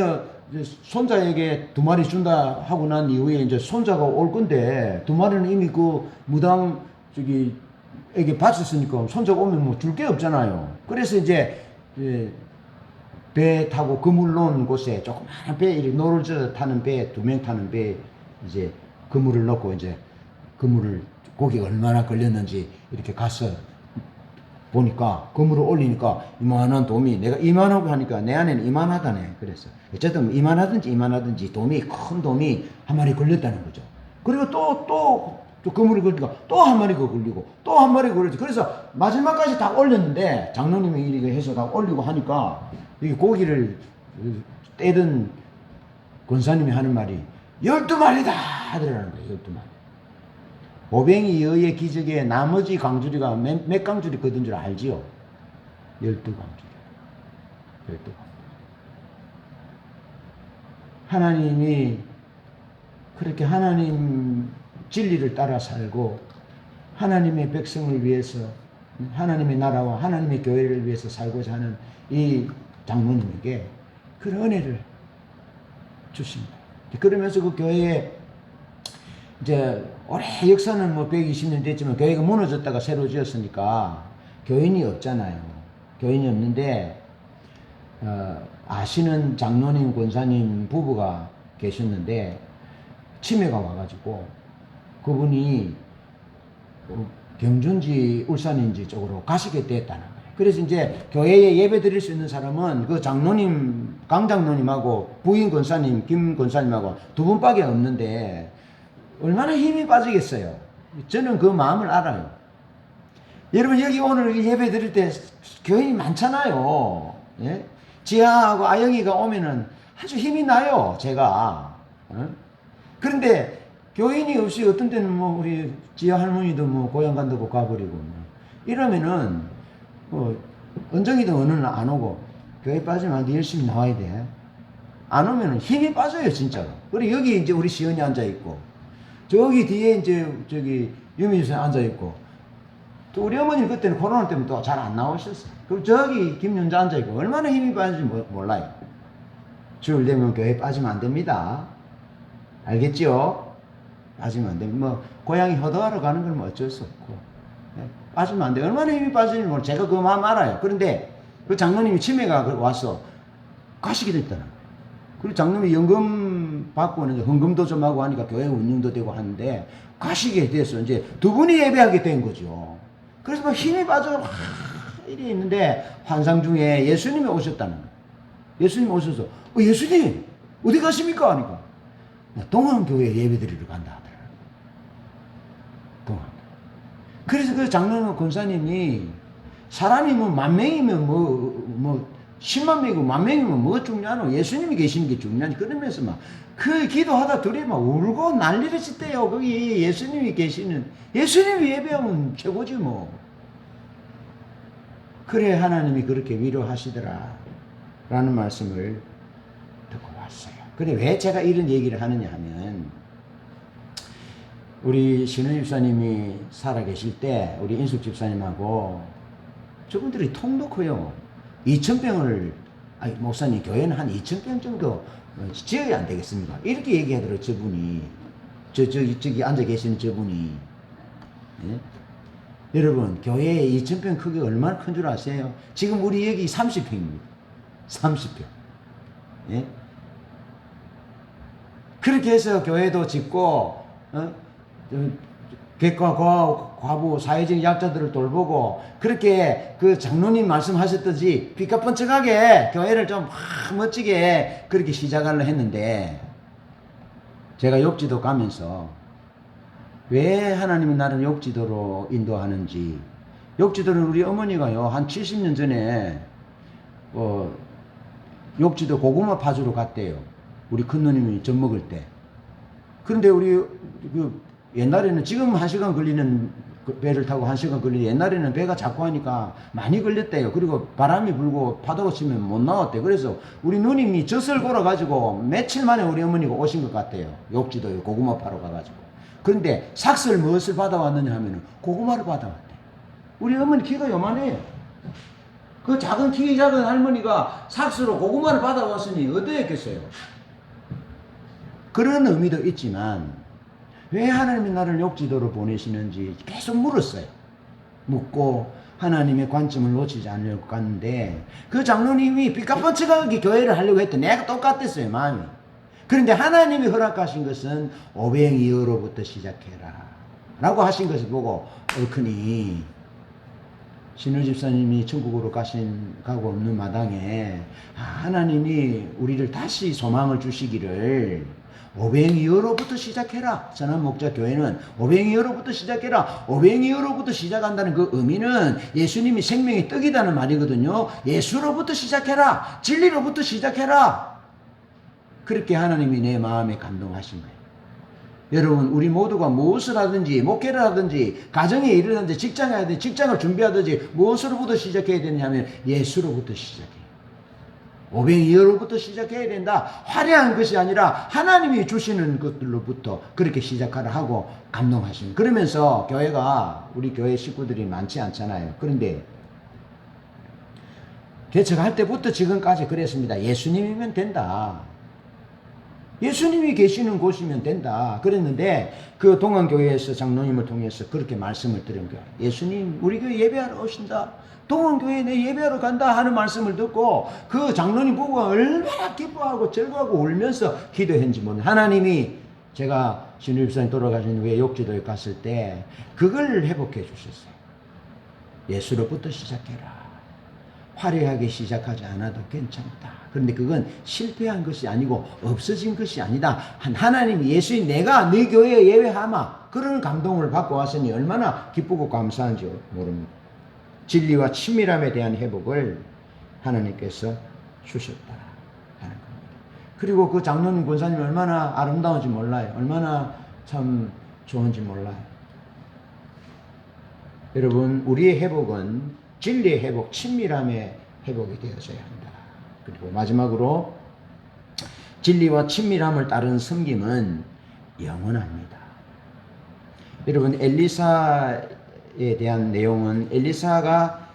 Speaker 1: 손자에게 2마리 준다 하고 난 이후에 이제 손자가 올 건데 2마리는 이미 그 무당 에게 바쳤으니까 손자가 오면 뭐 줄 게 없잖아요. 그래서 이제 배 타고 그물 놓은 곳에 조그마한 배, 이렇게 노를 타는 배, 2명 타는 배 이제 그물을 넣고 이제 그물을 고기가 얼마나 걸렸는지 이렇게 가서 보니까 그물을 올리니까 이만한 돔이, 내가 이만하고 하니까 내 안에는 이만하다네. 그래서 어쨌든 이만하든지 돔이, 큰 돔이 한 마리 걸렸다는 거죠. 그리고 또 그물을 걸리니까 또 한 마리가 걸리고 또 한 마리가 걸리지. 그래서 마지막까지 다 올렸는데 장로님이 이렇게 해서 다 올리고 하니까 이 고기를 떼던 권사님이 하는 말이 12마리다 하더라는 거예요. 12마리. 오뱅이 여의 기적에 나머지 강줄이가 몇 강줄이 거둔 줄 알지요? 12강줄. 12강줄. 하나님이 그렇게 하나님 진리를 따라 살고 하나님의 백성을 위해서, 하나님의 나라와 하나님의 교회를 위해서 살고자 하는 이 장로님에게 그런 은혜를 주십니다. 그러면서 그 교회에 이제 오래 역사는 뭐 120년 됐지만 교회가 무너졌다가 새로 지었으니까 교인이 없잖아요. 교인이 없는데 아시는 장로님, 권사님 부부가 계셨는데 치매가 와가지고 그분이 경주인지 울산인지 쪽으로 가시게 됐다는 거예요. 그래서 이제 교회에 예배 드릴 수 있는 사람은 그 장로님, 강 장로님하고 부인 권사님, 김 권사님하고 2분밖에 없는데 얼마나 힘이 빠지겠어요. 저는 그 마음을 알아요. 여러분 여기 오늘 예배 드릴 때 교인이 많잖아요. 예? 지하하고 아영이가 오면은 아주 힘이 나요. 제가. 그런데 교인이 없이 어떤 때는 뭐 우리 지하 할머니도 뭐 고향 간다고 가버리고 이러면은 뭐 은정이도 어느 날 안 오고 교회 빠지면 안 돼. 열심히 나와야 돼. 안 오면은 힘이 빠져요 진짜로. 그리고 여기 이제 우리 시연이 앉아 있고 저기 뒤에 이제 저기 유민주 선생 앉아 있고 또 우리 어머니 그때는 코로나 때문에 또 잘 안 나오셨어요. 그리고 저기 김윤자 앉아 있고 얼마나 힘이 빠지는지 몰라요. 주일 되면 교회 빠지면 안 됩니다. 알겠지요? 빠지면 안 됩니다. 뭐 고향이 효도하러 가는 건 뭐 어쩔 수 없고 빠지면 안 돼. 얼마나 힘이 빠지는지 모르. 제가 그 마음 알아요. 그런데 그 장로님이 치매가 와서 가시게 됐더라. 그리고 장로님이 연금 받고 이제 헌금도 좀 하고 하니까 교회 운영도 되고 하는데 가시게 돼서 이제 2분이 예배하게 된 거죠. 그래서 막 힘이 빠져 이래 있는데 환상 중에 예수님이 오셨다는 거예요. 예수님이 오셔서 예수님 어디 가십니까? 하니까 동안교회 예배 드리러 간다 하더라고요. 동안. 그래서 그 장로님 권사님이 사람이 뭐 10,000명이면 뭐 10만 명이고 10,000명이면 뭐가 중요하노? 예수님이 계시는 게 중요하니. 그러면서 막 그 기도하다 둘이 막 울고 난리를 짓대요. 거기 예수님이 계시는, 예수님이 예배하면 최고지 뭐. 그래 하나님이 그렇게 위로하시더라 라는 말씀을 듣고 왔어요. 그래 왜 제가 이런 얘기를 하느냐 하면 우리 신우 집사님이 살아계실 때 우리 인숙 집사님하고 저분들이 통도 커요. 2,000병을 아니 목사님 교회는 한 2,000병 정도 지어야 안 되겠습니까? 이렇게 얘기하더라고요. 저분이 저기 앉아 계시는 저분이. 예? 여러분 교회에 2,000평 크기가 얼마나 큰 줄 아세요? 지금 우리 여기 30평입니다. 30평. 예? 그렇게 해서 교회도 짓고 객과 과부 사회적 약자들을 돌보고 그렇게 그 장로님 말씀하셨듯이 피카번쩍하게 교회를 좀 멋지게 그렇게 시작하려 했는데 제가 욕지도 가면서 왜 하나님이 나를 욕지도로 인도하는지. 욕지도는 우리 어머니가요 한 70년 전에 욕지도 고구마 파주러 갔대요. 우리 큰 누님이 젖 먹을 때. 그런데 우리 옛날에는 지금 1시간 걸리는 배를 타고 1시간 걸리는 옛날에는 배가 자꾸 하니까 많이 걸렸대요. 그리고 바람이 불고 파도가 치면 못 나왔대. 그래서 우리 누님이 젖을 골아가지고 며칠 만에 우리 어머니가 오신 것 같아요. 욕지도에 고구마 파러 가가지고. 그런데 삭스를 무엇을 받아왔느냐 하면은 고구마를 받아왔대. 우리 어머니 키가 요만해요. 그 작은 키 작은 할머니가 삭스로 고구마를 받아왔으니 어떠했겠어요? 그런 의미도 있지만 왜 하나님이 나를 욕지도로 보내시는지 계속 물었어요. 묻고 하나님의 관점을 놓치지 않으려고 갔는데 그 장로님이 삐까뻔쩍하게 교회를 하려고 했더니 내가 똑같았어요, 마음이. 그런데 하나님이 허락하신 것은 오병이어로부터 시작해라 라고 하신 것을 보고 얼큰이 신우 집사님이 천국으로 가고 없는 마당에 하나님이 우리를 다시 소망을 주시기를 오병이어로부터 시작해라. 선한 목자 교회는 오병이어로부터 시작해라. 오병이어로부터 시작한다는 그 의미는 예수님이 생명의 떡이라는 말이거든요. 예수로부터 시작해라. 진리로부터 시작해라. 그렇게 하나님이 내 마음에 감동하신 거예요. 여러분, 우리 모두가 무엇을 하든지, 목회를 하든지, 가정의 일을 하든지, 직장에 하든지, 직장을 준비하든지, 무엇으로부터 시작해야 되냐면 예수로부터 시작해요. 오병이어로부터 시작해야 된다. 화려한 것이 아니라 하나님이 주시는 것들로부터 그렇게 시작하라 하고 감동하시는. 그러면서 교회가, 우리 교회 식구들이 많지 않잖아요. 그런데 개척할 때부터 지금까지 그랬습니다. 예수님이면 된다. 예수님이 계시는 곳이면 된다. 그랬는데 그 동안교회에서 장로님을 통해서 그렇게 말씀을 드린 거야. 예수님 우리 교회 예배하러 오신다. 동안교회에 내 예배하러 간다 하는 말씀을 듣고 그 장로님 보고 얼마나 기뻐하고 즐거워하고 울면서 기도했는지 모르는. 하나님이 제가 신우 집사님 돌아가신 후에 욕지도에 갔을 때 그걸 회복해 주셨어요. 예수로부터 시작해라. 화려하게 시작하지 않아도 괜찮다. 그런데 그건 실패한 것이 아니고 없어진 것이 아니다. 하나님 예수님 내가 네 교회에 예배하마 그런 감동을 받고 왔으니 얼마나 기쁘고 감사한지 모릅니다. 진리와 친밀함에 대한 회복을 하나님께서 주셨다 하는 겁니다. 그리고 그 장로님 권사님이 얼마나 아름다운지 몰라요. 얼마나 참 좋은지 몰라요. 여러분 우리의 회복은 진리의 회복, 친밀함의 회복이 되어져야 한다. 그리고 마지막으로 진리와 친밀함을 따른 섬김은 영원합니다. 여러분 엘리사에 대한 내용은 엘리사가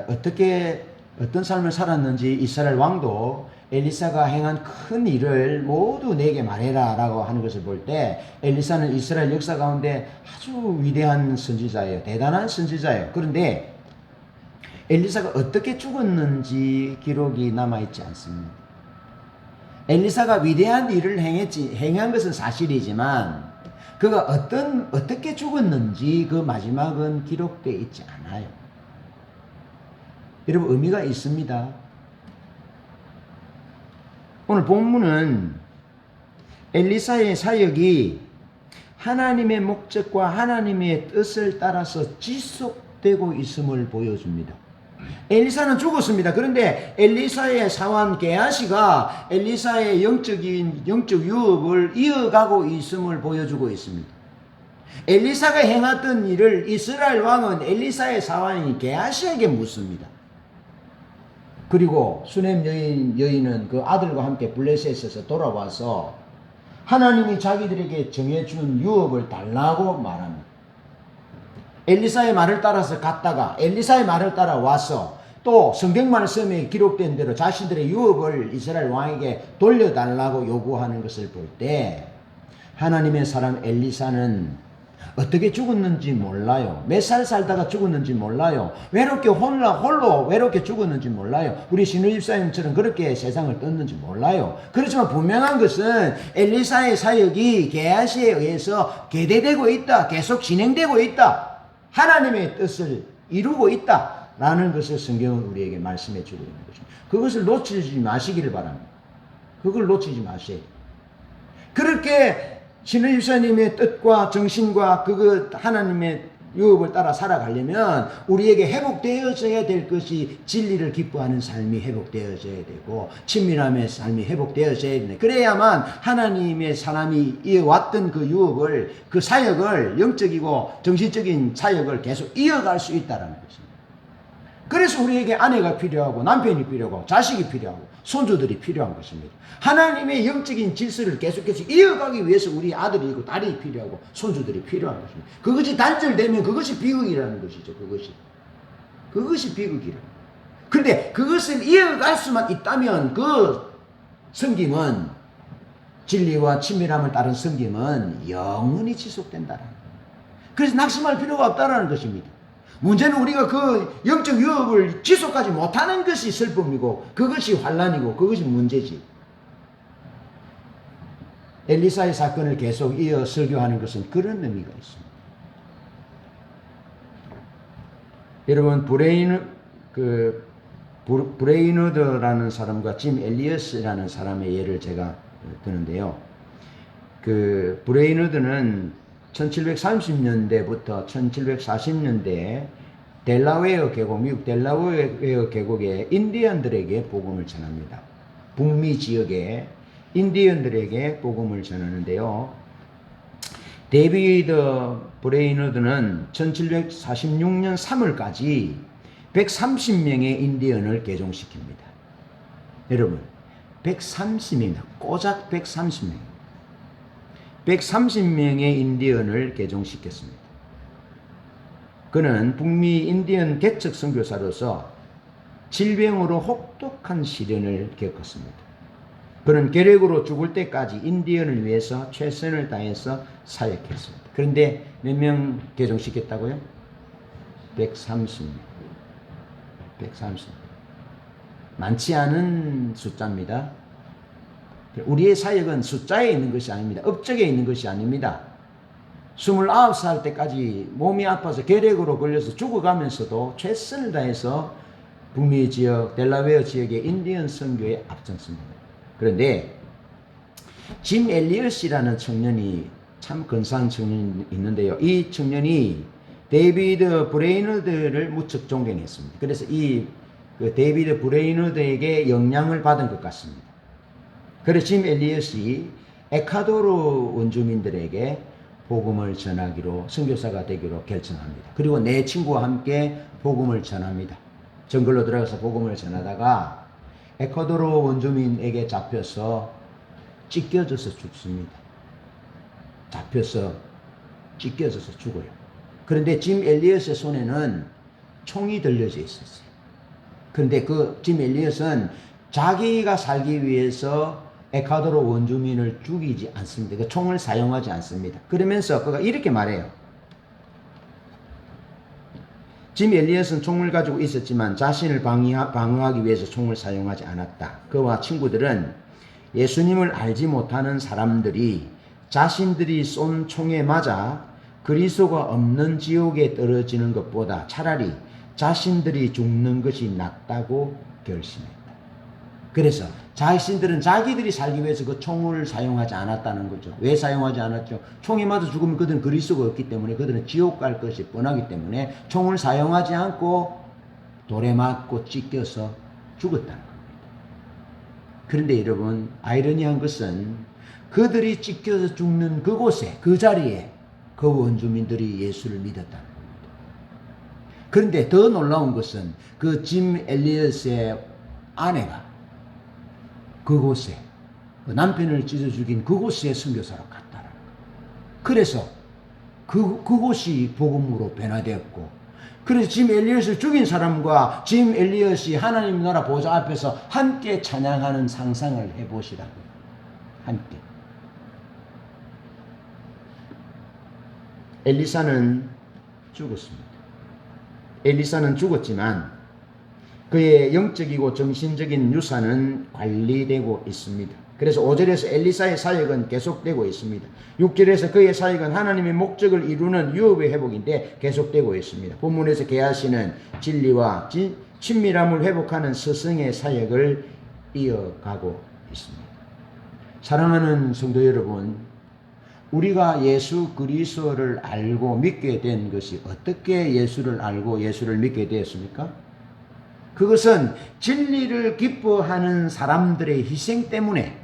Speaker 1: 어떤 삶을 살았는지 이스라엘 왕도 엘리사가 행한 큰 일을 모두 내게 말해라 라고 하는 것을 볼 때 엘리사는 이스라엘 역사 가운데 아주 위대한 선지자예요. 대단한 선지자예요. 그런데 엘리사가 어떻게 죽었는지 기록이 남아있지 않습니다. 엘리사가 위대한 일을 행한 것은 사실이지만 그가 어떻게 죽었는지 그 마지막은 기록되어 있지 않아요. 여러분 의미가 있습니다. 오늘 본문은 엘리사의 사역이 하나님의 목적과 하나님의 뜻을 따라서 지속되고 있음을 보여줍니다. 엘리사는 죽었습니다. 그런데 엘리사의 사환 게하시가 엘리사의 영적 유업을 이어가고 있음을 보여주고 있습니다. 엘리사가 행했던 일을 이스라엘 왕은 엘리사의 사환인 게하시에게 묻습니다. 그리고 수넴 여인은 그 아들과 함께 블레셋에서 돌아와서 하나님이 자기들에게 정해준 유업을 달라고 말합니다. 엘리사의 말을 따라서 갔다가 엘리사의 말을 따라 와서 또 성경 말씀에 기록된 대로 자신들의 유업을 이스라엘 왕에게 돌려달라고 요구하는 것을 볼 때 하나님의 사람 엘리사는 어떻게 죽었는지 몰라요. 몇 살 살다가 죽었는지 몰라요. 외롭게 홀로 외롭게 죽었는지 몰라요. 우리 신우 집사님처럼 그렇게 세상을 떴는지 몰라요. 그렇지만 분명한 것은 엘리사의 사역이 게하시에 의해서 계대되고 있다. 계속 진행되고 있다. 하나님의 뜻을 이루고 있다라는 것을 성경은 우리에게 말씀해 주고 있는 것입니다. 그것을 놓치지 마시기를 바랍니다. 그걸 놓치지 마세요. 그렇게 신우 집사님의 뜻과 정신과 하나님의 유업을 따라 살아가려면 우리에게 회복되어져야 될 것이 진리를 기뻐하는 삶이 회복되어져야 되고 친밀함의 삶이 회복되어져야 되네. 그래야만 하나님의 사람이 이어왔던 그 유업을, 그 사역을, 영적이고 정신적인 사역을 계속 이어갈 수 있다는 것입니다. 그래서 우리에게 아내가 필요하고 남편이 필요하고 자식이 필요하고 손주들이 필요한 것입니다. 하나님의 영적인 질서를 계속해서 이어가기 위해서 우리 아들이고 딸이 필요하고 손주들이 필요한 것입니다. 그것이 단절되면 그것이 비극이라는 것이죠. 그것이 비극이라. 근데 그것을 이어갈 수만 있다면 그 섬김은, 진리와 친밀함을 따른 섬김은 영원히 지속된다라는 거예요. 그래서 낙심할 필요가 없다라는 것입니다. 문제는 우리가 그 영적 유업을 지속하지 못하는 것이 슬픔이고 그것이 환난이고 그것이 문제지. 엘리사의 사건을 계속 이어 설교하는 것은 그런 의미가 있습니다. 여러분, 브레이너드라는 사람과 짐 엘리어스라는 사람의 예를 제가 드는데요. 그 브레이너드는 1730년대부터 1740년대에 델라웨어 계곡, 미국 델라웨어 계곡의 인디언들에게 복음을 전합니다. 북미 지역의 인디언들에게 복음을 전하는데요. 데이비드 브레이너드는 1746년 3월까지 130명의 인디언을 개종시킵니다. 여러분, 130명입니다. 고작 130명. 130명의 인디언을 개종시켰습니다. 그는 북미 인디언 개척 선교사로서 질병으로 혹독한 시련을 겪었습니다. 그는 계략으로 죽을 때까지 인디언을 위해서 최선을 다해서 사역했습니다. 그런데 몇 명 개종시켰다고요? 130명. 130명. 많지 않은 숫자입니다. 우리의 사역은 숫자에 있는 것이 아닙니다. 업적에 있는 것이 아닙니다. 29살 때까지 몸이 아파서 계략으로 걸려서 죽어가면서도 최선을 다해서 북미 지역, 델라웨어 지역의 인디언 선교에 앞장섭니다. 그런데 짐 엘리엇이라는 청년이 참 근사한 청년이 있는데요. 이 청년이 데이비드 브레이너드를 무척 존경했습니다. 그래서 그 데이비드 브레이너드에게 영향을 받은 것 같습니다. 그래서 짐 엘리엇이 에콰도르 원주민들에게 복음을 전하기로, 선교사가 되기로 결정합니다. 그리고 내 친구와 함께 복음을 전합니다. 정글로 들어가서 복음을 전하다가 에콰도르 원주민에게 잡혀서 찢겨져서 죽습니다. 잡혀서 찢겨져서 죽어요. 그런데 짐 엘리엇의 손에는 총이 들려져 있었어요. 그런데 그 짐 엘리엇은 자기가 살기 위해서 에콰도르 원주민을 죽이지 않습니다. 그 총을 사용하지 않습니다. 그러면서 그가 이렇게 말해요. 짐 엘리엇은 총을 가지고 있었지만 자신을 방어하기 위해서 총을 사용하지 않았다. 그와 친구들은 예수님을 알지 못하는 사람들이 자신들이 쏜 총에 맞아 그리스도가 없는 지옥에 떨어지는 것보다 차라리 자신들이 죽는 것이 낫다고 결심했다. 그래서 자신들은 자기들이 살기 위해서 그 총을 사용하지 않았다는 거죠. 왜 사용하지 않았죠? 총에 맞아 죽으면 그들은 그리스도가 없기 때문에, 그들은 지옥 갈 것이 뻔하기 때문에 총을 사용하지 않고 돌에 맞고 찢겨서 죽었다는 겁니다. 그런데 여러분, 아이러니한 것은 그들이 찢겨서 죽는 그곳에, 그 자리에 그 원주민들이 예수를 믿었다는 겁니다. 그런데 더 놀라운 것은 그 짐 엘리엇의 아내가 그곳에, 그 남편을 찢어 죽인 그곳에 선교사로 갔다는 거예요. 그래서 그곳이 복음으로 변화되었고, 그래서 짐 엘리엇을 죽인 사람과 짐 엘리엇이 하나님 나라 보좌 앞에서 함께 찬양하는 상상을 해보시라고요. 함께. 엘리사는 죽었습니다. 엘리사는 죽었지만 그의 영적이고 정신적인 유산은 관리되고 있습니다. 그래서 5절에서 엘리사의 사역은 계속되고 있습니다. 6절에서 그의 사역은 하나님의 목적을 이루는 유업의 회복인데 계속되고 있습니다. 본문에서 게하시는 진리와 친밀함을 회복하는 스승의 사역을 이어가고 있습니다. 사랑하는 성도 여러분, 우리가 예수 그리스도를 알고 믿게 된 것이 어떻게 예수를 알고 예수를 믿게 되었습니까? 그것은 진리를 기뻐하는 사람들의 희생 때문에,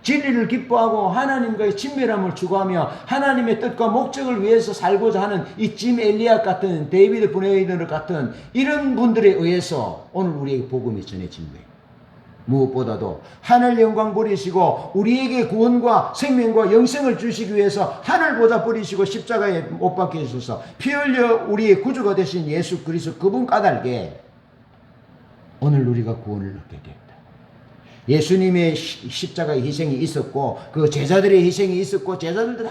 Speaker 1: 진리를 기뻐하고 하나님과의 친밀함을 추구하며 하나님의 뜻과 목적을 위해서 살고자 하는 이 짐 엘리앗 같은, 데이비드 브레이더 같은 이런 분들에 의해서 오늘 우리에게 복음이 전해진 거예요. 무엇보다도 하늘 영광 버리시고 우리에게 구원과 생명과 영생을 주시기 위해서 하늘 보좌 버리시고 십자가에 못 박혀 주셔서 피 흘려 우리의 구주가 되신 예수 그리스도 그분 까닭에 오늘 우리가 구원을 얻게 되었다. 예수님의 십자가의 희생이 있었고 그 제자들의 희생이 있었고 제자들도 다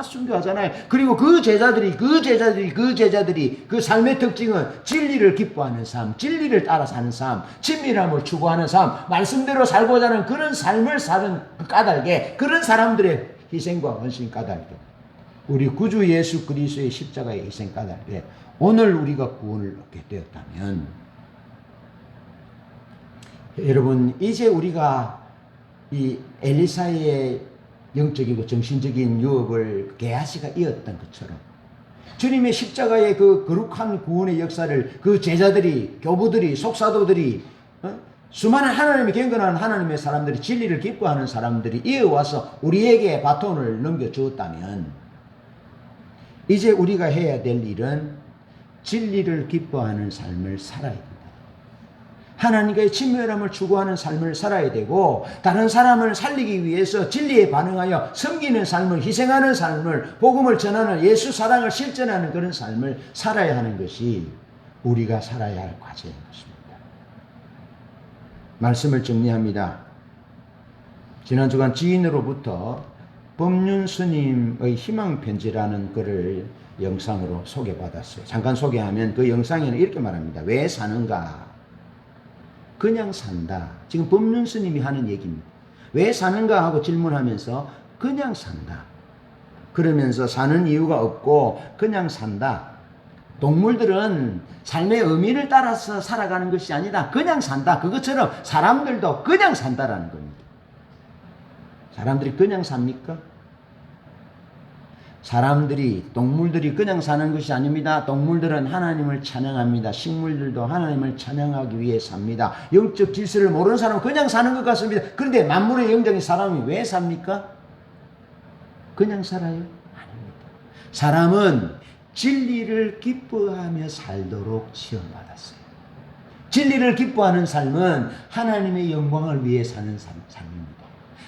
Speaker 1: 순교하잖아요. 그리고 그 제자들이 그 삶의 특징은 진리를 기뻐하는 삶, 진리를 따라 사는 삶, 친밀함을 추구하는 삶, 말씀대로 살고자 하는 그런 삶을 사는 까닭에, 그런 사람들의 희생과 헌신 까닭에, 우리 구주 예수 그리스도의 십자가의 희생 까닭에 오늘 우리가 구원을 얻게 되었다면, 여러분 이제 우리가 이 엘리사의 영적이고 정신적인 유업을 게하시가 이었던 것처럼 주님의 십자가의 그 거룩한 구원의 역사를 그 제자들이, 교부들이, 속사도들이, 수많은 하나님의 경건한 하나님의 사람들이, 진리를 기뻐하는 사람들이 이어와서 우리에게 바톤을 넘겨주었다면, 이제 우리가 해야 될 일은 진리를 기뻐하는 삶을 살아야 됩니다. 하나님과의 친밀함을 추구하는 삶을 살아야 되고, 다른 사람을 살리기 위해서 진리에 반응하여 섬기는 삶을, 희생하는 삶을, 복음을 전하는, 예수 사랑을 실천하는 그런 삶을 살아야 하는 것이 우리가 살아야 할 과제인 것입니다. 말씀을 정리합니다. 지난 주간 지인으로부터 법륜 스님의 희망편지라는 글을 영상으로 소개받았어요. 잠깐 소개하면 그 영상에는 이렇게 말합니다. 왜 사는가? 그냥 산다. 지금 법륜 스님이 하는 얘기입니다. 왜 사는가 하고 질문하면서 그냥 산다. 그러면서 사는 이유가 없고 그냥 산다. 동물들은 삶의 의미를 따라서 살아가는 것이 아니다. 그냥 산다. 그것처럼 사람들도 그냥 산다라는 겁니다. 사람들이 그냥 삽니까? 사람들이, 동물들이 그냥 사는 것이 아닙니다. 동물들은 하나님을 찬양합니다. 식물들도 하나님을 찬양하기 위해 삽니다. 영적 질서를 모르는 사람은 그냥 사는 것 같습니다. 그런데 만물의 영적인 사람이 왜 삽니까? 그냥 살아요? 아닙니다. 사람은 진리를 기뻐하며 살도록 지원받았어요. 진리를 기뻐하는 삶은 하나님의 영광을 위해 사는 삶입니다.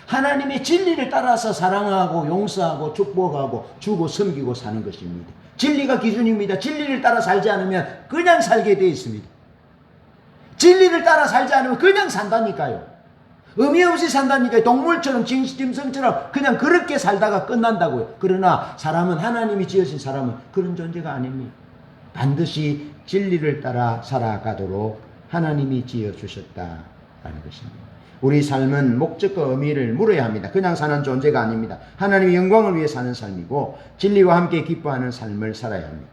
Speaker 1: 하나님의 진리를 따라서 사랑하고 용서하고 축복하고 주고 섬기고 사는 것입니다. 진리가 기준입니다. 진리를 따라 살지 않으면 그냥 살게 되어 있습니다. 진리를 따라 살지 않으면 그냥 산다니까요. 의미 없이 산다니까요. 동물처럼 짐승처럼 그냥 그렇게 살다가 끝난다고요. 그러나 사람은, 하나님이 지으신 사람은 그런 존재가 아닙니다. 반드시 진리를 따라 살아가도록 하나님이 지어주셨다라는 것입니다. 우리 삶은 목적과 의미를 물어야 합니다. 그냥 사는 존재가 아닙니다. 하나님의 영광을 위해 사는 삶이고 진리와 함께 기뻐하는 삶을 살아야 합니다.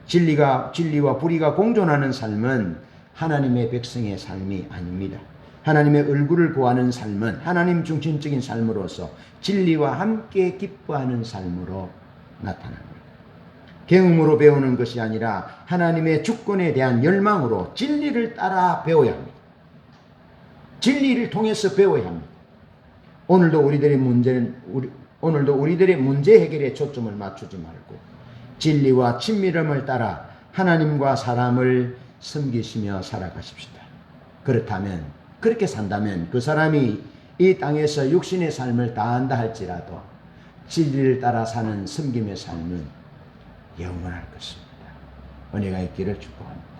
Speaker 1: 진리와 불의가 공존하는 삶은 하나님의 백성의 삶이 아닙니다. 하나님의 얼굴을 구하는 삶은 하나님 중심적인 삶으로서 진리와 함께 기뻐하는 삶으로 나타납니다. 경험으로 배우는 것이 아니라 하나님의 주권에 대한 열망으로 진리를 따라 배워야 합니다. 진리를 통해서 배워야 합니다. 오늘도 우리들의 문제 해결에 초점을 맞추지 말고 진리와 친밀함을 따라 하나님과 사람을 섬기시며 살아가십시다. 그렇다면, 그렇게 산다면 그 사람이 이 땅에서 육신의 삶을 다한다 할지라도 진리를 따라 사는 섬김의 삶은 영원할 것입니다. 은혜가 있기를 축복합니다.